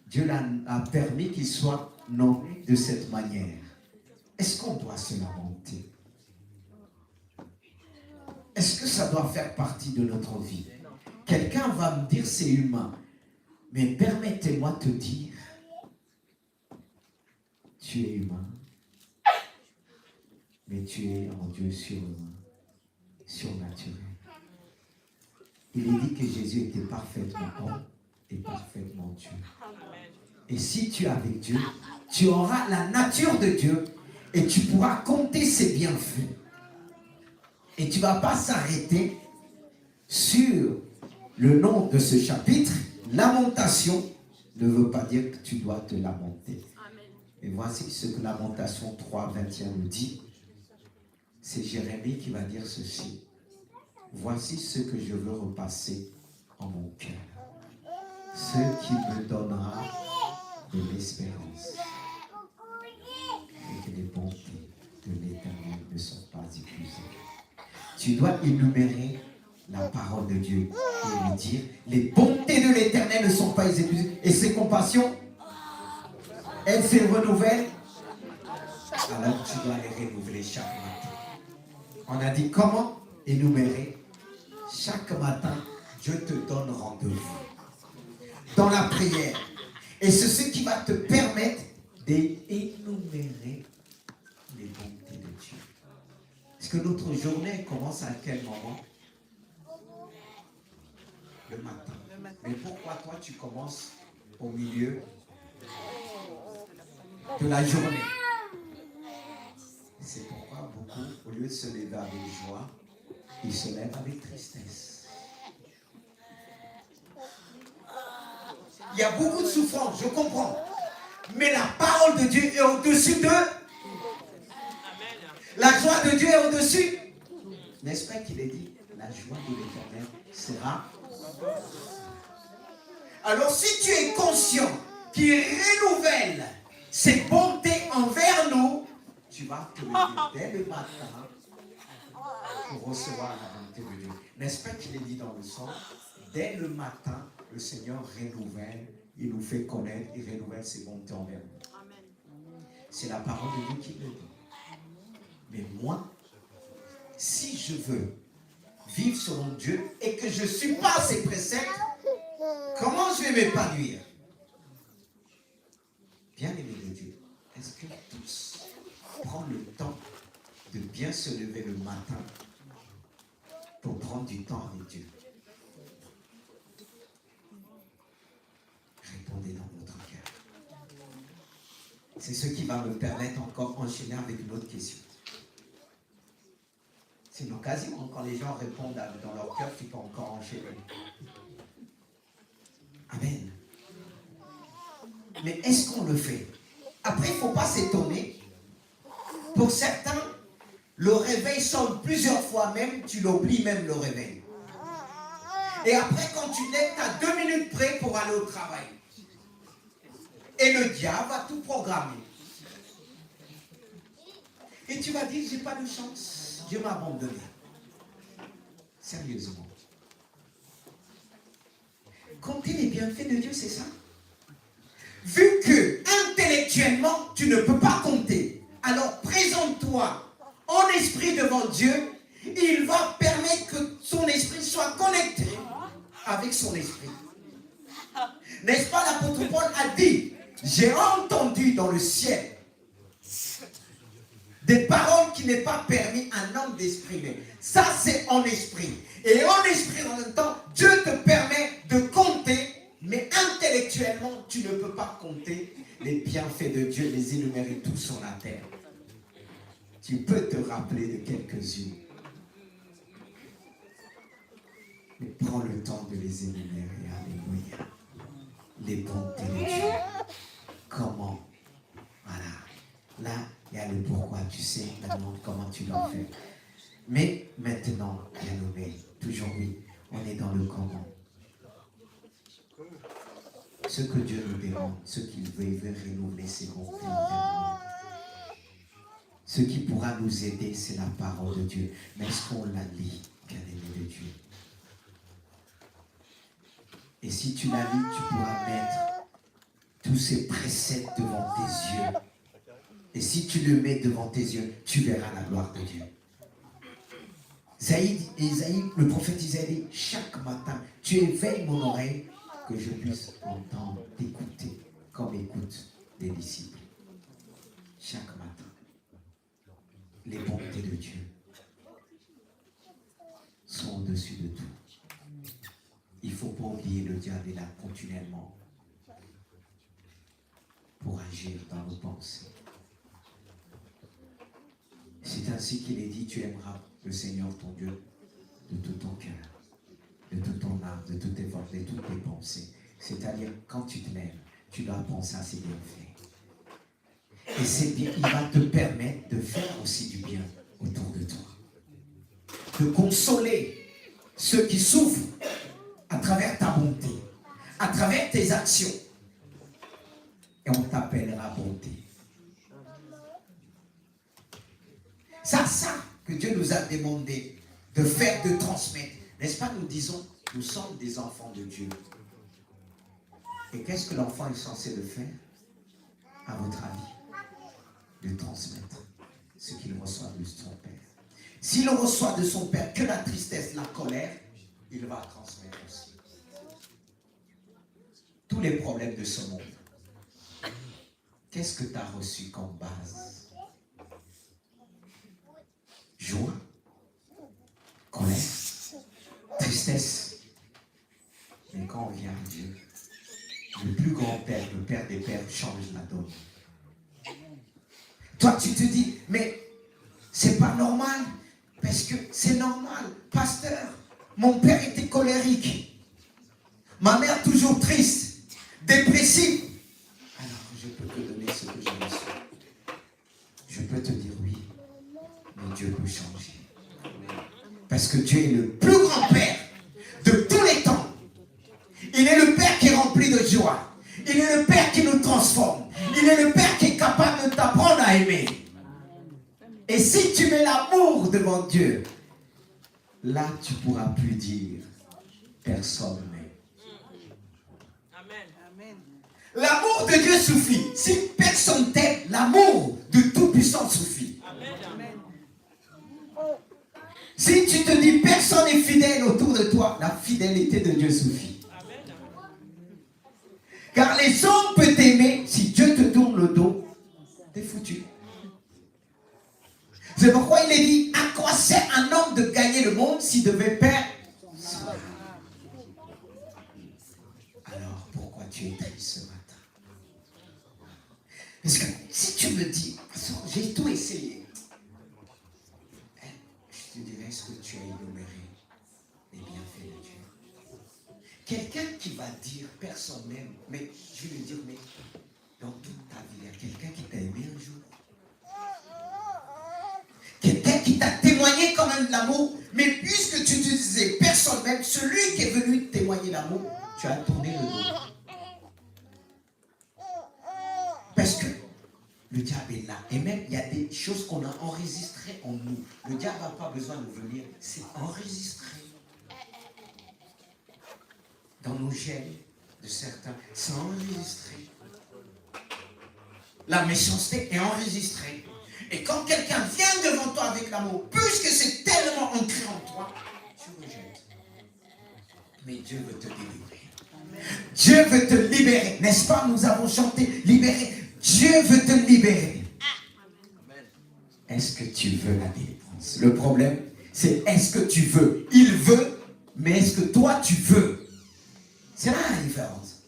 Dieu a permis qu'il soit nommé de cette manière. Est-ce qu'on doit se lamenter? Est-ce que ça doit faire partie de notre vie? Quelqu'un va me dire, c'est humain. Mais permettez-moi de te dire, tu es humain, mais tu es en Dieu surhumain, surnaturel. Il est dit que Jésus était parfaitement homme et parfaitement Dieu. Et si tu es avec Dieu, tu auras la nature de Dieu et tu pourras compter ses bienfaits. Et tu ne vas pas s'arrêter sur le nom de ce chapitre. Lamentation ne veut pas dire que tu dois te lamenter. Et voici ce que Lamentation 3, 21 nous dit. C'est Jérémie qui va dire ceci. Voici ce que je veux repasser en mon cœur. Ce qui me donnera de l'espérance. Et que les bontés de l'Éternel ne sont pas épuisées. Tu dois énumérer la parole de Dieu et lui dire, les bontés de l'Éternel ne sont pas épuisées. Et ses compassions, elles se renouvellent. Alors tu dois les renouveler chaque matin. On a dit comment énumérer? Chaque matin, Dieu te donne rendez-vous dans la prière. Et c'est ce qui va te permettre d'énumérer les bontés de Dieu. Est-ce que notre journée commence à quel moment? Le matin. Mais pourquoi toi tu commences au milieu de la journée? C'est pourquoi beaucoup, au lieu de se lever avec joie, ils se lèvent avec tristesse. Il y a beaucoup de souffrance, je comprends. Mais la parole de Dieu est au-dessus d'eux. La joie de Dieu est au-dessus. N'est-ce pas qu'il est dit, la joie de l'Éternel sera. Alors si tu es conscient qu'il renouvelle ses bontés envers nous, tu vas te lever dès le matin pour recevoir la bonté de Dieu. N'est-ce pas qu'il est dit dans le son? Dès le matin, le Seigneur renouvelle, il nous fait connaître, il renouvelle ses bontés envers nous. C'est la parole de Dieu qui le dit. Mais moi, si je veux vivre selon Dieu et que je ne suis pas ses préceptes, comment je vais m'épanouir? Bien-aimé de Dieu, est-ce que tous prennent le temps de bien se lever le matin pour prendre du temps avec Dieu? Répondez dans votre cœur. C'est ce qui va me permettre encore d'enchaîner avec une autre question. C'est une occasion, quand les gens répondent dans leur cœur, tu peux encore enchaîner. Amen. Mais est-ce qu'on le fait? Après, il ne faut pas s'étonner. Pour certains, le réveil sonne plusieurs fois même, tu l'oublies même le réveil. Et après, quand tu lèves, tu as 2 minutes près pour aller au travail. Et le diable va tout programmer. Et tu vas dire, j'ai pas de chance. Dieu m'a abandonné. Sérieusement. Compter les bienfaits de Dieu, c'est ça? Vu que intellectuellement, tu ne peux pas compter, alors présente-toi en esprit devant Dieu. Il va permettre que son esprit soit connecté avec son esprit. N'est-ce pas, l'apôtre Paul a dit, j'ai entendu dans le ciel des paroles qui n'est pas permis à un homme d'exprimer. Ça, c'est en esprit. Et en esprit, en même temps, Dieu te permet de compter, mais intellectuellement, tu ne peux pas compter les bienfaits de Dieu, les énumérer tous sur la terre. Tu peux te rappeler de quelques-unes. Mais prends le temps de les énumérer. Alléluia. Les bontés de Dieu. Comment? Voilà. Là, il y a le pourquoi. Tu sais maintenant comment tu dois faire. Mais maintenant, bien nommé, toujours oui, on est dans le comment. Ce que Dieu nous demande, ce qu'il veut, il veut renouveler ses bontés envers nous. Ce qui pourra nous aider, c'est la parole de Dieu. Mais est-ce qu'on la lit, bien-aimé de Dieu? Et si tu la lis, tu pourras mettre tous ces préceptes devant tes yeux. Et si tu le mets devant tes yeux, tu verras la gloire de Dieu. Isaïe, le prophète Isaïe, chaque matin, tu éveilles mon oreille que je puisse entendre, t'écouter, comme écoutent les disciples. Chaque matin. Les bontés de Dieu sont au-dessus de tout. Il ne faut pas oublier, le diable est là continuellement pour agir dans nos pensées. C'est ainsi qu'il est dit, tu aimeras le Seigneur ton Dieu de tout ton cœur, de toute ton âme, de toutes tes forces, de toutes tes pensées. C'est-à-dire, quand tu te lèves, tu dois penser à ses bienfaits. Et c'est bien, il va te permettre de faire aussi du bien autour de toi. De consoler ceux qui souffrent à travers ta bonté, à travers tes actions. Et on t'appellera bonté. C'est ça que Dieu nous a demandé de faire, de transmettre. N'est-ce pas, nous disons, nous sommes des enfants de Dieu. Et qu'est-ce que l'enfant est censé de faire, à votre avis? De transmettre ce qu'il reçoit de son Père. S'il reçoit de son Père que la tristesse, la colère, il va transmettre aussi. Tous les problèmes de ce monde. Qu'est-ce que tu as reçu comme base? Joie, colère, tristesse. Mais quand on vient à Dieu, le plus grand Père, le Père des Pères, change la donne. Toi, tu te dis, mais c'est pas normal. Parce que c'est normal. Pasteur, mon père était colérique. Ma mère toujours triste, dépressive. Alors, je peux te donner ce que j'ai reçu. Je peux te dire oui, mais Dieu peut changer. Parce que Dieu est le plus grand Père de tous les temps. Il est le Père qui est rempli de joie. Il est le Père qui nous transforme. Il est le Père qui est capable de t'apprendre à aimer. Et si tu mets l'amour devant Dieu, là tu ne pourras plus dire personne n'aime. Amen. L'amour de Dieu suffit. Si personne t'aime, l'amour de Tout-Puissant suffit. Amen. Si tu te dis personne n'est fidèle autour de toi, la fidélité de Dieu suffit. Car les hommes peuvent t'aimer, si Dieu te tourne le dos, t'es foutu. C'est pourquoi il est dit, à quoi sert un homme de gagner le monde s'il devait perdre son âme? Alors pourquoi tu es triste ce matin? Parce que si tu me dis, j'ai tout essayé, je te dirais, est-ce que tu as énuméré les bienfaits de Dieu? Quelqu'un qui va dire, personne n'aime, mais je vais lui dire, mais dans toute ta vie, il y a quelqu'un qui t'a aimé un jour? Quelqu'un qui t'a témoigné quand même de l'amour, mais puisque tu te disais personne même, celui qui est venu témoigner l'amour, tu as tourné le dos. Parce que le diable est là. Et même, il y a des choses qu'on a enregistrées en nous. Le diable n'a pas besoin de venir, c'est enregistré. Dans nos gènes de certains, c'est enregistré. La méchanceté est enregistrée. Et quand quelqu'un vient devant toi avec l'amour, puisque c'est tellement ancré en toi, tu rejettes. Mais Dieu veut te délivrer. Dieu veut te libérer. N'est-ce pas? Nous avons chanté libérer. Dieu veut te libérer. Est-ce que tu veux la délivrance? Le problème, c'est est-ce que tu veux? Il veut, mais est-ce que toi tu veux? C'est là la différence.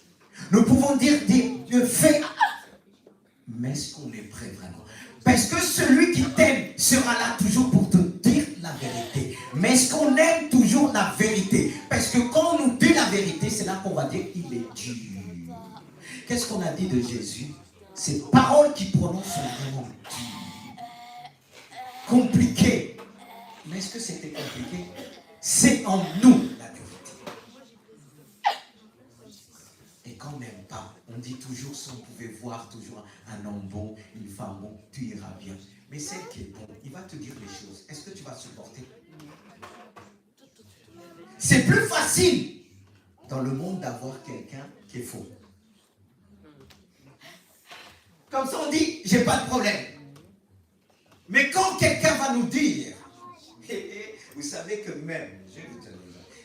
Nous pouvons dire Dieu fait, mais est-ce qu'on est prêt vraiment? Parce que celui qui t'aime sera là toujours pour te dire la vérité. Mais est-ce qu'on aime toujours la vérité? Parce que quand on nous dit la vérité, c'est là qu'on va dire qu'il est dur. Qu'est-ce qu'on a dit de Jésus? Ces paroles qu'il prononce sont vraiment dures, compliquées. Mais est-ce que c'était compliqué? C'est en nous la vérité. Et quand on n'aime pas, on dit toujours, si on pouvait voir toujours un homme bon, une femme bon, tu iras bien. Mais celle qui est bon, il va te dire les choses. Est-ce que tu vas supporter? C'est plus facile dans le monde d'avoir quelqu'un qui est faux. Comme ça on dit, j'ai pas de problème. Mais quand quelqu'un va nous dire, vous savez que même, je vais vous dire,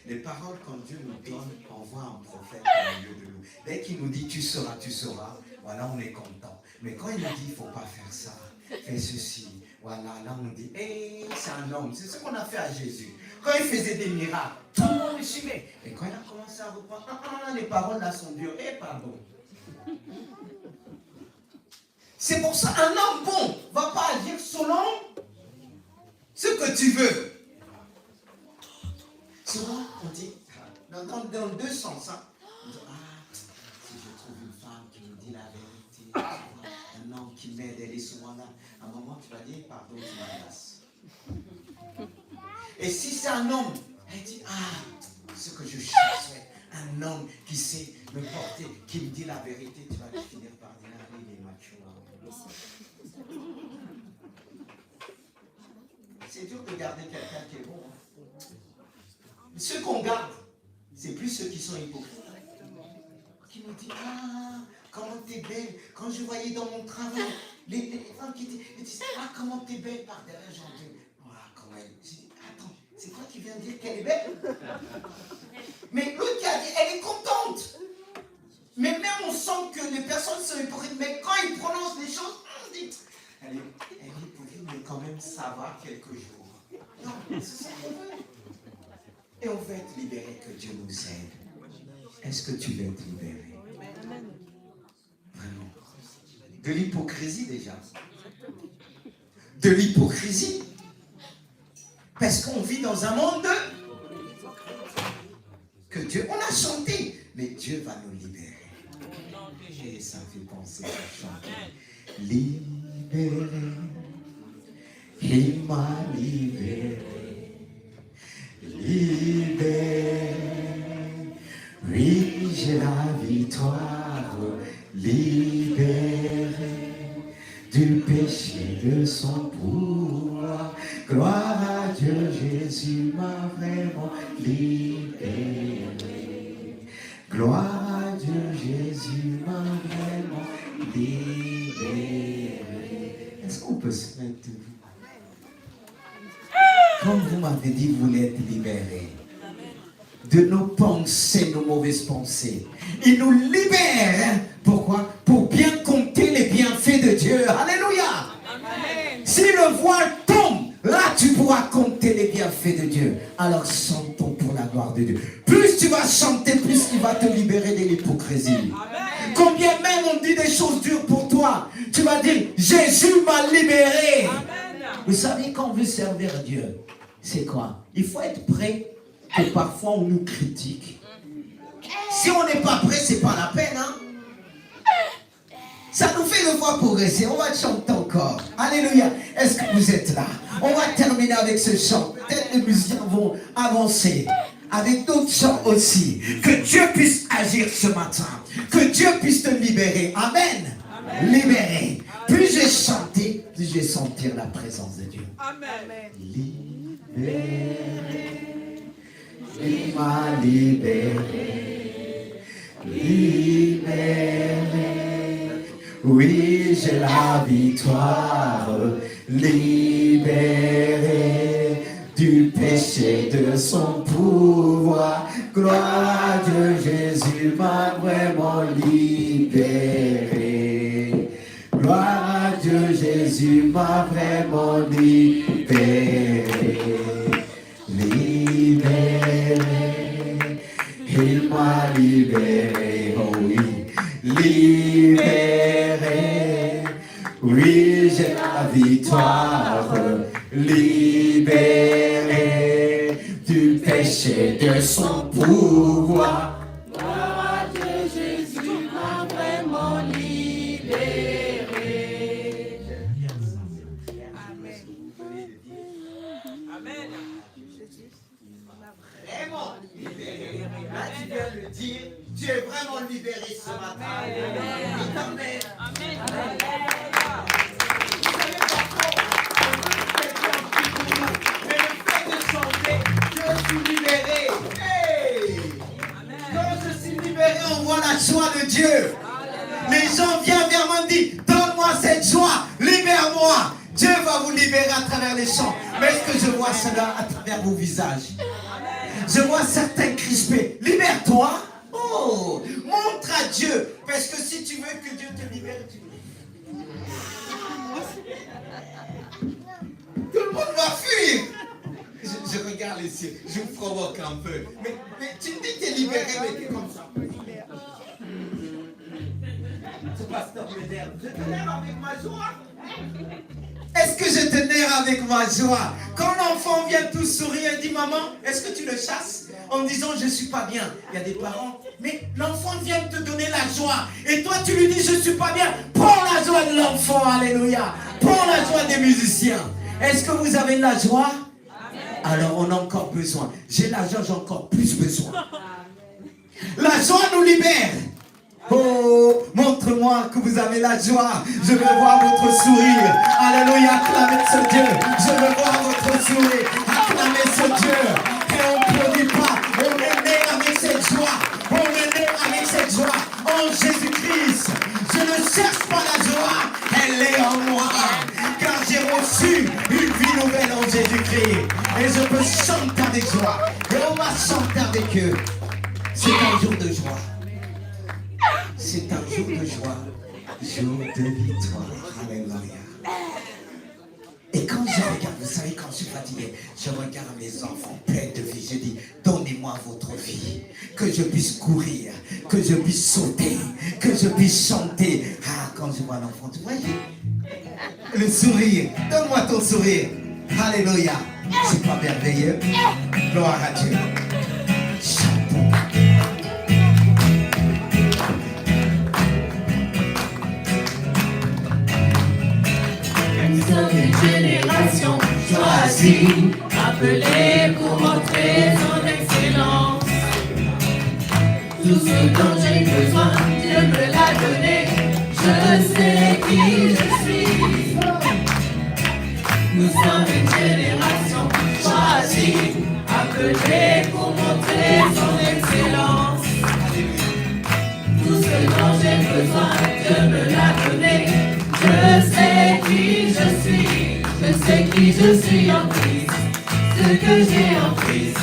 les paroles quand Dieu nous donne, envoie un prophète au milieu de nous. Dès qu'il nous dit tu seras, voilà, on est content. Mais quand il nous dit il ne faut pas faire ça, fais ceci, voilà, là on dit, c'est un homme. C'est ce qu'on a fait à Jésus. Quand il faisait des miracles, tout le monde le suivait. Et quand il a commencé à reprendre, les paroles là sont dures, pardon. C'est pour ça un homme bon ne va pas agir selon ce que tu veux. Souvent, on dit, dans deux sens, on dit, si je trouve une femme qui me dit la vérité, un un homme qui m'aide, elle est souvent là. À un moment, tu vas dire, pardon, tu m'agaces. Et si c'est un homme, elle dit, ce que je cherche, un homme qui sait me porter, qui me dit la vérité, tu vas finir par dire, il est mature. C'est dur de garder quelqu'un qui est bon. Ceux qu'on garde, c'est plus ceux qui sont hypocrites. Qui nous disent, comment t'es belle. Quand je voyais dans mon travail, les femmes qui disaient, comment t'es belle par derrière, j'en dis, comment elle. J'ai dit, attends, c'est toi qui viens de dire qu'elle est belle? Mais l'autre qui a dit, elle est contente. Mais même on sent que les personnes sont hypocrites. Mais quand ils prononcent les choses, on dit, elle est hypocrite, mais quand même, ça va quelques jours. Non, c'est ça qu'on veut. Et on veut être libéré, que Dieu nous aide. Est-ce que tu veux être libéré? Vraiment. De l'hypocrisie déjà. De l'hypocrisie. Parce qu'on vit dans un monde que Dieu, on a chanté, mais Dieu va nous libérer. Et ça fait penser à chanter. Libéré, il m'a libéré. Libéré, oui, j'ai la victoire. Libéré du péché de son pouvoir. Gloire à Dieu, Jésus m'a vraiment libéré. Gloire à Dieu, Jésus m'a vraiment libéré. Est-ce qu'on peut se mettre debout? Comme vous m'avez dit, vous voulez être libérés de nos pensées, nos mauvaises pensées. Il nous libère. Pourquoi? Pour bien compter les bienfaits de Dieu. Alléluia. Amen. Si le voile tombe, là tu pourras compter les bienfaits de Dieu. Alors chantons pour la gloire de Dieu. Plus tu vas chanter, plus il va te libérer de l'hypocrisie. Amen. Combien même on dit des choses dures pour toi, tu vas dire, Jésus m'a libéré. Amen. Vous savez, quand on veut servir Dieu, c'est quoi? Il faut être prêt que parfois on nous critique. Si on n'est pas prêt, c'est pas la peine, hein? Ça nous fait le voir progresser. On va chanter encore. Alléluia. Est-ce que vous êtes là? On va terminer avec ce chant. Peut-être les musiciens vont avancer avec d'autres chants aussi. Que Dieu puisse agir ce matin. Que Dieu puisse te libérer. Amen. Amen. Libérer. Plus je vais chanter, plus je vais sentir la présence de Dieu. Amen. Libéré. Il m'a libéré. Libéré. Oui, j'ai la victoire, libéré du péché de son pouvoir. Gloire à Dieu, Jésus m'a vraiment libéré. Gloire à Dieu, Jésus m'a vraiment libéré. Libéré, il m'a libéré, oh oui. Libéré, oui, j'ai la victoire. Libéré du péché de son pouvoir. Gloire à Dieu, Jésus m'a vraiment libéré. Amen. Amen. Vraiment libéré. Là, tu viens de dire, Dieu est vraiment libéré ce matin. Amen. Amen. Amen. Amen. Vous savez parfois, mais le fait de chanter, je suis libéré. Hey! Quand je suis libéré, on voit la joie de Dieu. Les gens viennent vers moi et me disent, donne-moi cette joie, libère-moi. Dieu va vous libérer à travers les chants. Mais est-ce que je vois cela à travers vos visages? Je vois certains crispés. Libère-toi. Oh, montre à Dieu. Parce que si tu veux que Dieu te libère, tout le monde va fuir. Je regarde les cieux. Je vous provoque un peu. Mais tu me dis que tu es libéré, mais tu es comme ça. Ce pasteur m'énerve. Je t'énerve avec ma joie. Est-ce que je t'énerve avec ma joie? Quand on l'enfant vient tout sourire et dit, maman, est-ce que tu le chasses? En disant, je ne suis pas bien. Il y a des parents, mais l'enfant vient te donner la joie. Et toi, tu lui dis, je ne suis pas bien. Prends la joie de l'enfant, alléluia. Prends la joie des musiciens. Est-ce que vous avez de la joie? Alors on a encore besoin. J'ai la joie, j'ai encore plus besoin. La joie nous libère. Oh, montre-moi que vous avez la joie. Je veux voir votre sourire. Alléluia, acclamez ce Dieu. Je veux voir votre sourire. Acclamez ce Dieu. Et on ne produit pas. On est né avec cette joie. On est né avec cette joie. En Jésus-Christ. Je ne cherche pas la joie. Elle est en moi. Car j'ai reçu une vie nouvelle en Jésus-Christ. Et je peux chanter avec joie. Et on va chanter avec eux. C'est un jour de joie. C'est un jour de joie, jour de victoire. Alléluia. Et quand je regarde, vous savez, quand je suis fatigué, je regarde mes enfants pleins de vie. Je dis, donnez-moi votre vie. Que je puisse courir, que je puisse sauter, que je puisse chanter. Ah, quand je vois l'enfant, tu vois, le sourire. Donne-moi ton sourire. Alléluia. C'est pas merveilleux? Gloire à Dieu. Chantons. Nous sommes une génération choisie, appelée pour montrer son excellence. Tout ce dont j'ai besoin, Dieu me l'a donné. Je sais qui je suis. Nous sommes une génération choisie, appelée pour montrer son excellence. Tout ce dont j'ai besoin, Dieu me l'a donné. Je sais qui je suis, je sais qui je suis en Christ. Ce que j'ai en Christ,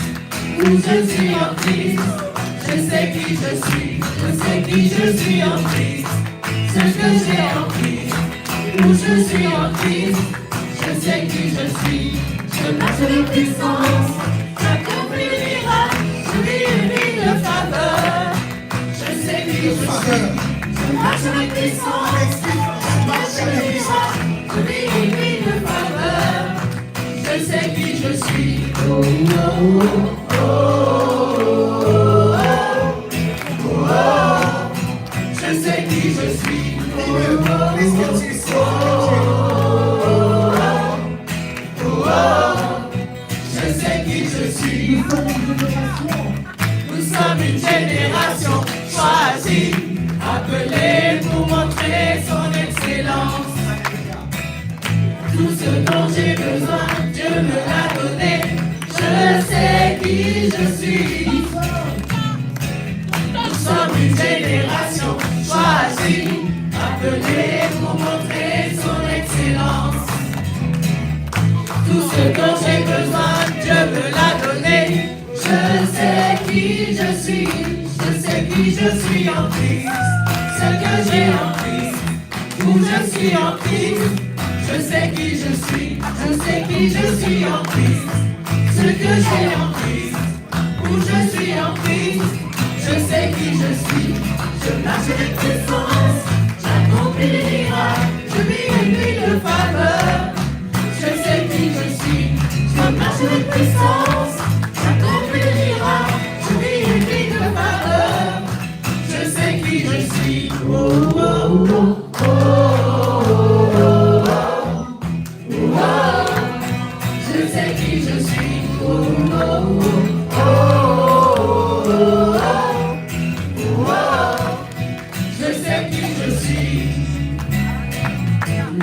où je suis en Christ. Je sais qui je suis, je sais qui je suis en Christ. Ce que j'ai en Christ, où je suis en Christ. Je sais qui je suis, je marche avec puissance. J'accomplis le miracle, je vis une vie de faveur. Je sais qui je suis, je marche avec puissance. Je vis une vie de faveur. Je sais qui je suis. Oh, oh, oh, oh, oh, oh. Je sais qui je suis. Oh, oh, oh, oh. Je sais qui je suis. Nous sommes une génération choisie, appelée pour montrer son excellence. Tout ce dont j'ai besoin, Dieu me l'a donné. Je sais qui je suis. Nous sommes une génération choisie, appelée pour montrer son excellence. Tout ce dont j'ai besoin, Dieu me l'a donné. Je sais qui je suis, je sais qui je suis en Christ. Ce que j'ai en Christ, où je suis en Christ. Je sais qui je suis, je sais qui je suis en Christ. Ce que j'ai en Christ, où je suis en Christ. Je sais qui je suis, je marche avec puissance. J'accomplis les miracles, je vis une vie de faveur. Je sais qui je suis, je marche avec puissance. J'accomplis les miracles, je vis une vie de faveur. Je sais qui je suis, oh, oh, oh, oh, oh, oh. Je sais qui je suis. Oh, oh, oh, oh, oh, oh. Je sais qui je suis.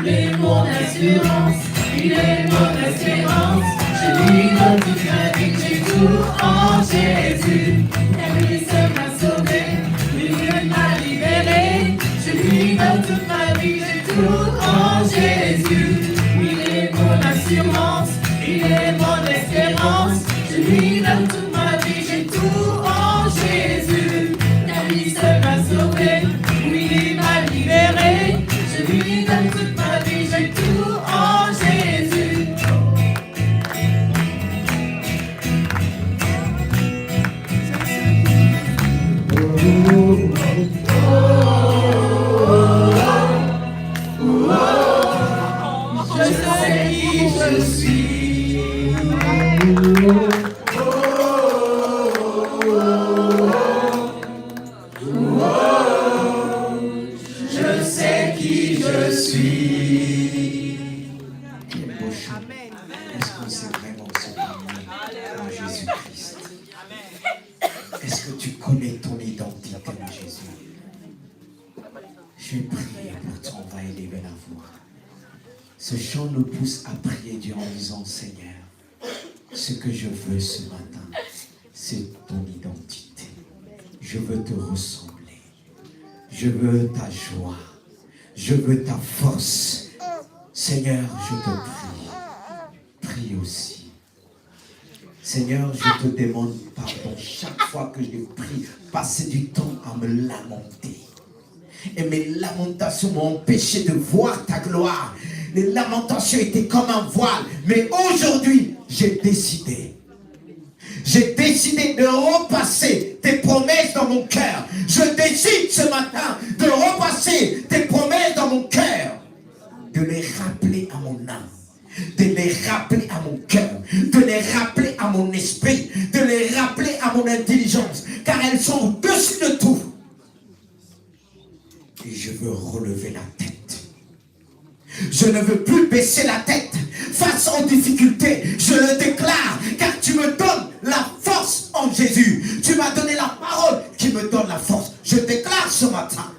Il est mon assurance, il est mon espérance. Je lui donne toute ma vie, j'ai tout en Jésus. Et lui seul m'a sauvé, lui m'a libéré. Je lui donne toute ma vie, j'ai tout en Jésus. Il est mon assurance, il est mon espérance. Je lui donne toute ma vie, j'ai tout en Jésus. Car lui seul m'a sauvé, oui, il m'a libéré. Je lui donne toute ma vie, j'ai tout en Jésus. Je vais prier pour toi, on va élever la voix. Ce chant nous pousse à prier Dieu en disant, Seigneur, ce que je veux ce matin, c'est ton identité. Je veux te ressembler. Je veux ta joie. Je veux ta force. Seigneur, je te prie. Prie aussi. Seigneur, je te demande pardon chaque fois que j'ai pris, passer du temps à me lamenter. Et mes lamentations m'ont empêché de voir ta gloire. Les lamentations étaient comme un voile. Mais aujourd'hui, j'ai décidé de repasser tes promesses dans mon cœur. Je décide ce matin de repasser tes promesses dans mon cœur. De les rappeler à mon âme. De les rappeler à mon cœur. De les rappeler à mon esprit. De les rappeler à mon intelligence. Car elles sont au-dessus de tout. Et je veux relever la tête. Je ne veux plus baisser la tête face aux difficultés. Je le déclare, car tu me donnes la force en Jésus. Tu m'as donné la parole qui me donne la force. Je déclare ce matin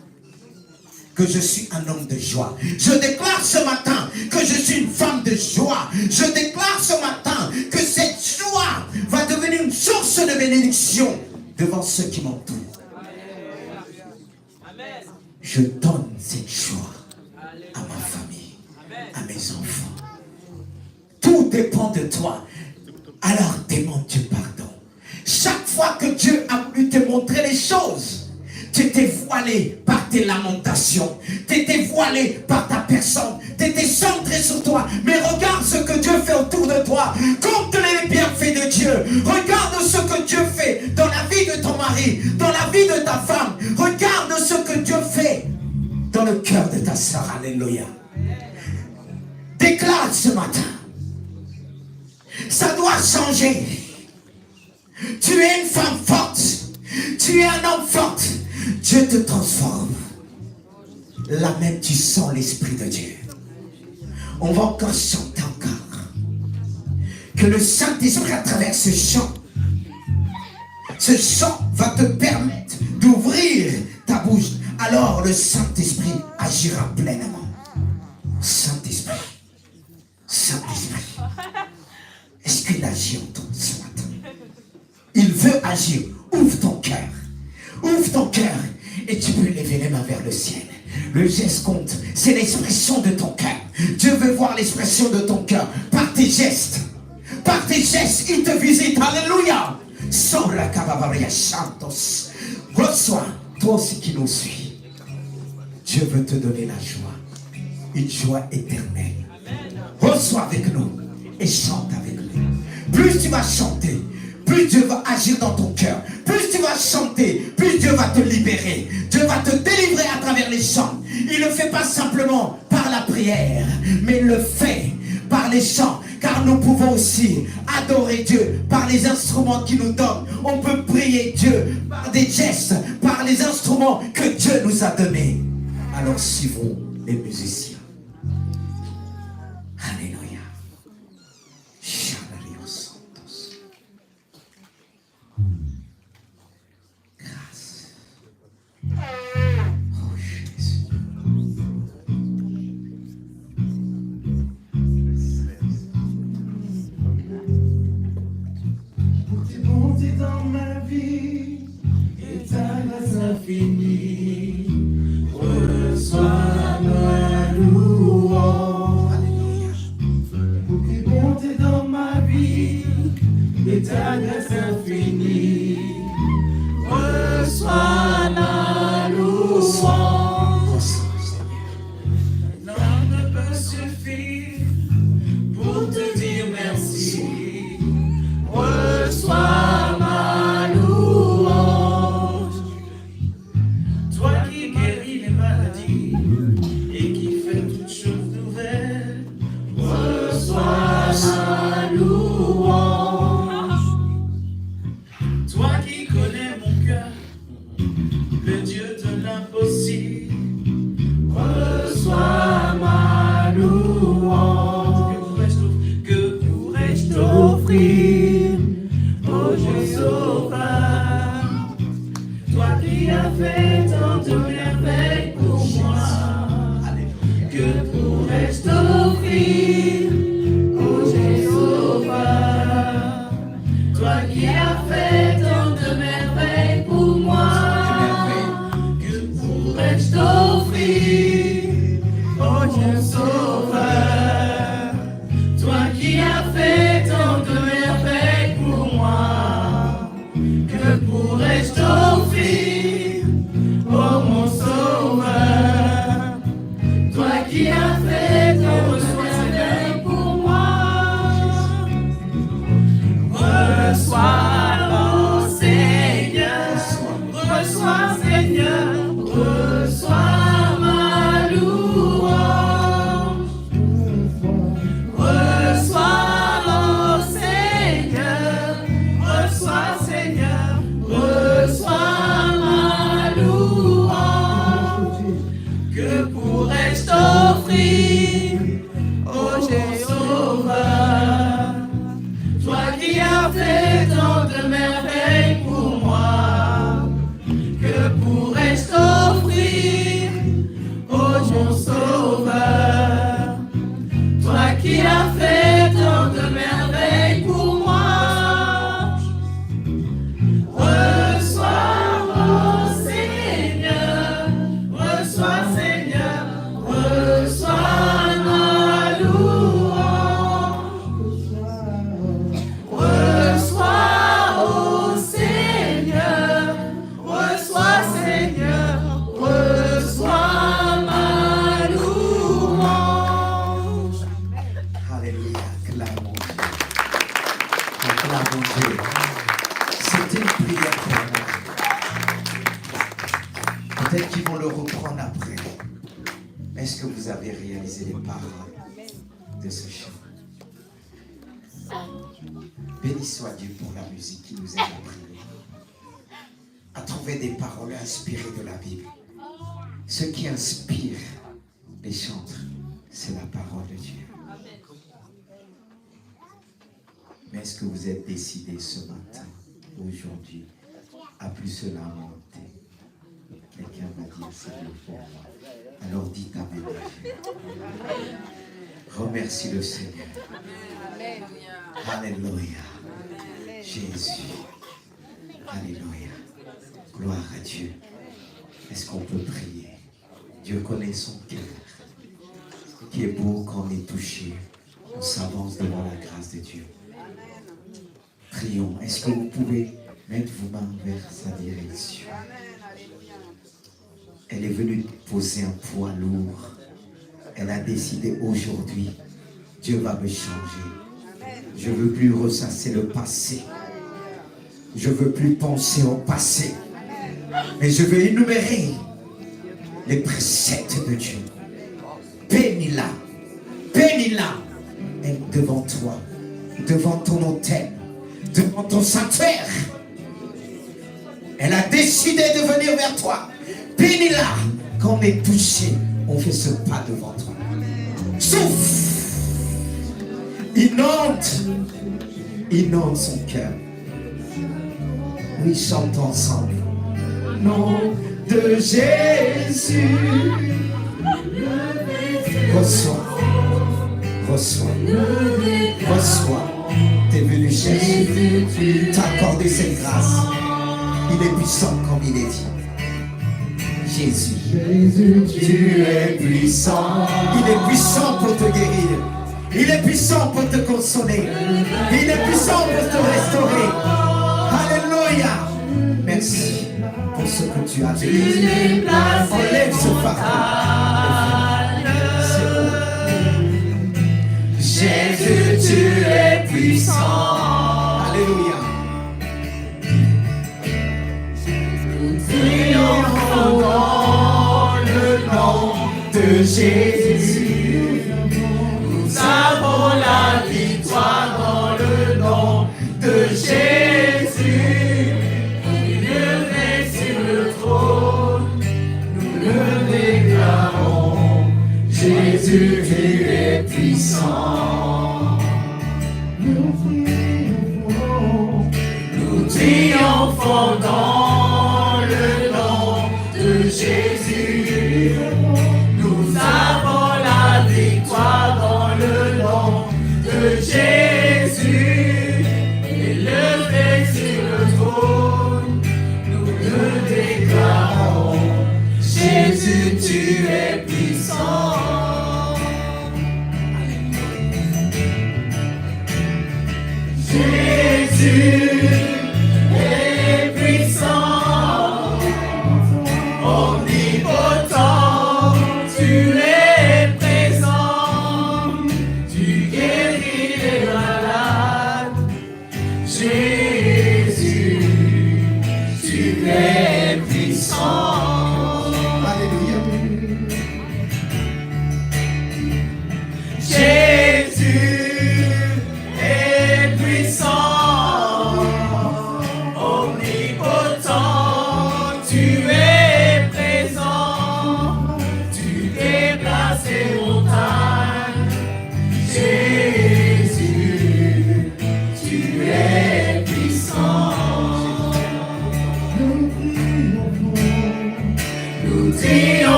que je suis un homme de joie. Je déclare ce matin que je suis une femme de joie. Je déclare ce matin que cette joie va devenir une source de bénédiction devant ceux qui m'entourent. Je donne cette joie à ma famille, à mes enfants. Tout dépend de toi. Alors demande Dieu pardon. Chaque fois que Dieu a voulu te montrer les choses, tu étais voilé par tes lamentations, tu étais voilé par ta personne, tu étais centré sur toi. Mais regarde ce que Dieu fait autour de toi. Compte les bienfaits de Dieu. Regarde ce que Dieu fait dans la vie de ton mari, dans la vie de ta femme. Regarde ce que Dieu fait dans le cœur de ta sœur. Alléluia. Déclare ce matin. Ça doit changer. Tu es une femme forte. Tu es un homme fort. Dieu te transforme. Là même tu sens l'Esprit de Dieu. On va encore chanter encore. Que le Saint-Esprit à travers ce chant va te permettre d'ouvrir ta bouche. Alors le Saint-Esprit agira pleinement. Saint-Esprit. Saint-Esprit. Est-ce qu'il agit en toi ce matin? Il veut agir. Ouvre ton cœur. Ouvre ton cœur et tu peux lever les mains vers le ciel. Le geste compte. C'est l'expression de ton cœur. Dieu veut voir l'expression de ton cœur par tes gestes. Par tes gestes, il te visite. Alléluia. Sora kababaria chantos. Reçois, toi aussi qui nous suis. Dieu veut te donner la joie. Une joie éternelle. Reçois avec nous et chante avec nous. Plus tu vas chanter, plus Dieu va agir dans ton cœur. Plus tu vas chanter, plus Dieu va te libérer. Dieu va te délivrer à travers les chants. Il ne le fait pas simplement par la prière, mais il le fait par les chants. Car nous pouvons aussi adorer Dieu par les instruments qu'il nous donne. On peut prier Dieu par des gestes, par les instruments que Dieu nous a donnés. Alors suivons les musiciens. Alléluia. Grâce. Oh Jésus. Pour tes bontés dans ma vie et ta grâce infinie, reçois ma louange. t'offrir, oh mon sauveur, toi qui as fait tant de merveilles pour moi, que pourrais-je t'offrir, oh mon sauveur, toi qui as fait tant de merveilles pour moi, reçois, oh Seigneur, reçois Seigneur, reçois ma louange, reçois, oh Seigneur, reçois Seigneur, reçois ma louange, que pourrais-je t'offrir, oh Jéhovah, toi qui as fait tant de merveilles pour moi, que pourrais-je t'offrir, oh mon sauveur, toi qui as fait tant de merveilles pour moi, reçois, oh Seigneur, reçois Seigneur, reçois ma louange, reçois, oh Seigneur, reçois Seigneur, reçois ma louange. Alléluia, clamons Dieu. Acclamons Dieu. C'était une prière pour moi. Peut-être qu'ils vont le reprendre après. Est-ce que vous avez réalisé les paroles de ce chant? Béni soit Dieu pour la musique qui nous aide à prier, à trouver des paroles inspirées de la Bible. Ce qui inspire les chantres, c'est la parole de Dieu. Mais est-ce que vous êtes décidé ce matin, aujourd'hui, à plus se lamenter? Quelqu'un va dire c'est Dieu pour moi. Alors dites Amen. Remercie le Seigneur. Alléluia. Jésus. Alléluia. Gloire à Dieu. Est-ce qu'on peut prier? Dieu connaît son cœur. Qui est beau quand on est touché. On s'avance devant la grâce de Dieu. Prions. Est-ce que vous pouvez mettre vos mains vers sa direction? Elle est venue poser un poids lourd. Elle a décidé aujourd'hui, Dieu va me changer. Je ne veux plus ressasser le passé. Je ne veux plus penser au passé. Mais je veux énumérer les préceptes de Dieu. Bénis-la. Bénis-la. Elle est devant toi, devant ton autel, devant ton sanctuaire. Elle a décidé de venir vers toi. Bénis-la. Quand on est touché, on fait ce pas devant toi. Souffle. Inonde son cœur. Oui, chante ensemble. Nom de Jésus. Reçois. Reçois. Reçois. T'es venu Jésus. T'accorder cette grâce. Il est puissant comme il est dit. Jésus, tu es puissant. Il est puissant pour te guérir. Il est puissant pour te consoler. Il est puissant pour te restaurer. Alléluia. Merci pour ce que tu as fait. Enlève ce fardeau. C'est bon. Jésus, tu es puissant. Alléluia. Triomphons dans le nom de Jésus. Nous avons la victoire dans le nom de Jésus. Il est sur le trône, nous le déclarons. Jésus, tu es puissant. Nous triomphons dans le nom de Jésus. Nous avons la victoire dans le nom de Jésus. Élevé sur le trône, nous le déclarons. Jésus, tu es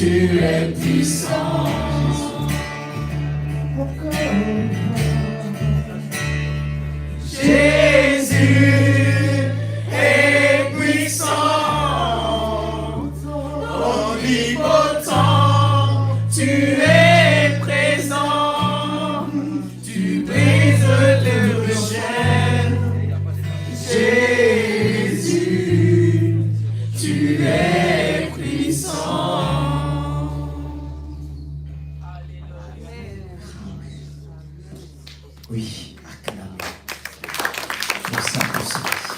tu es puissant. Jésus est puissant, omnipotent, tu es présent, tu brises le chaînes. Jésus, tu es puissant. Oui, acclamez. Pour sa puissance.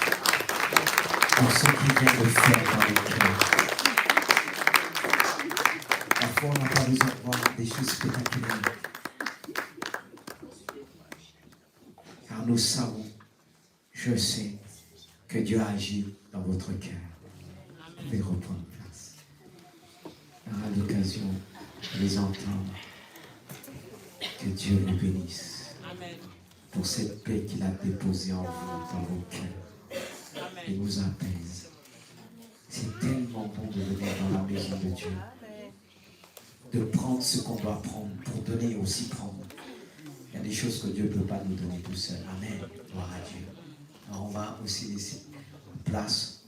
Pour ce qu'il vient de faire dans les cœurs. Parfois, on n'a pas besoin de voir des choses spectaculaires. Car nous savons, je sais, que Dieu a agi dans votre cœur. Vous pouvez reprendre place. On aura l'occasion de les entendre. Que Dieu les bénisse. Pour cette paix qu'il a déposée en vous, dans vos cœurs. Et vous apaise. C'est tellement bon de venir dans la maison de Dieu. De prendre ce qu'on doit prendre pour donner et aussi prendre. Il y a des choses que Dieu ne peut pas nous donner tout seul. Amen. Gloire à Dieu. Alors on va aussi laisser place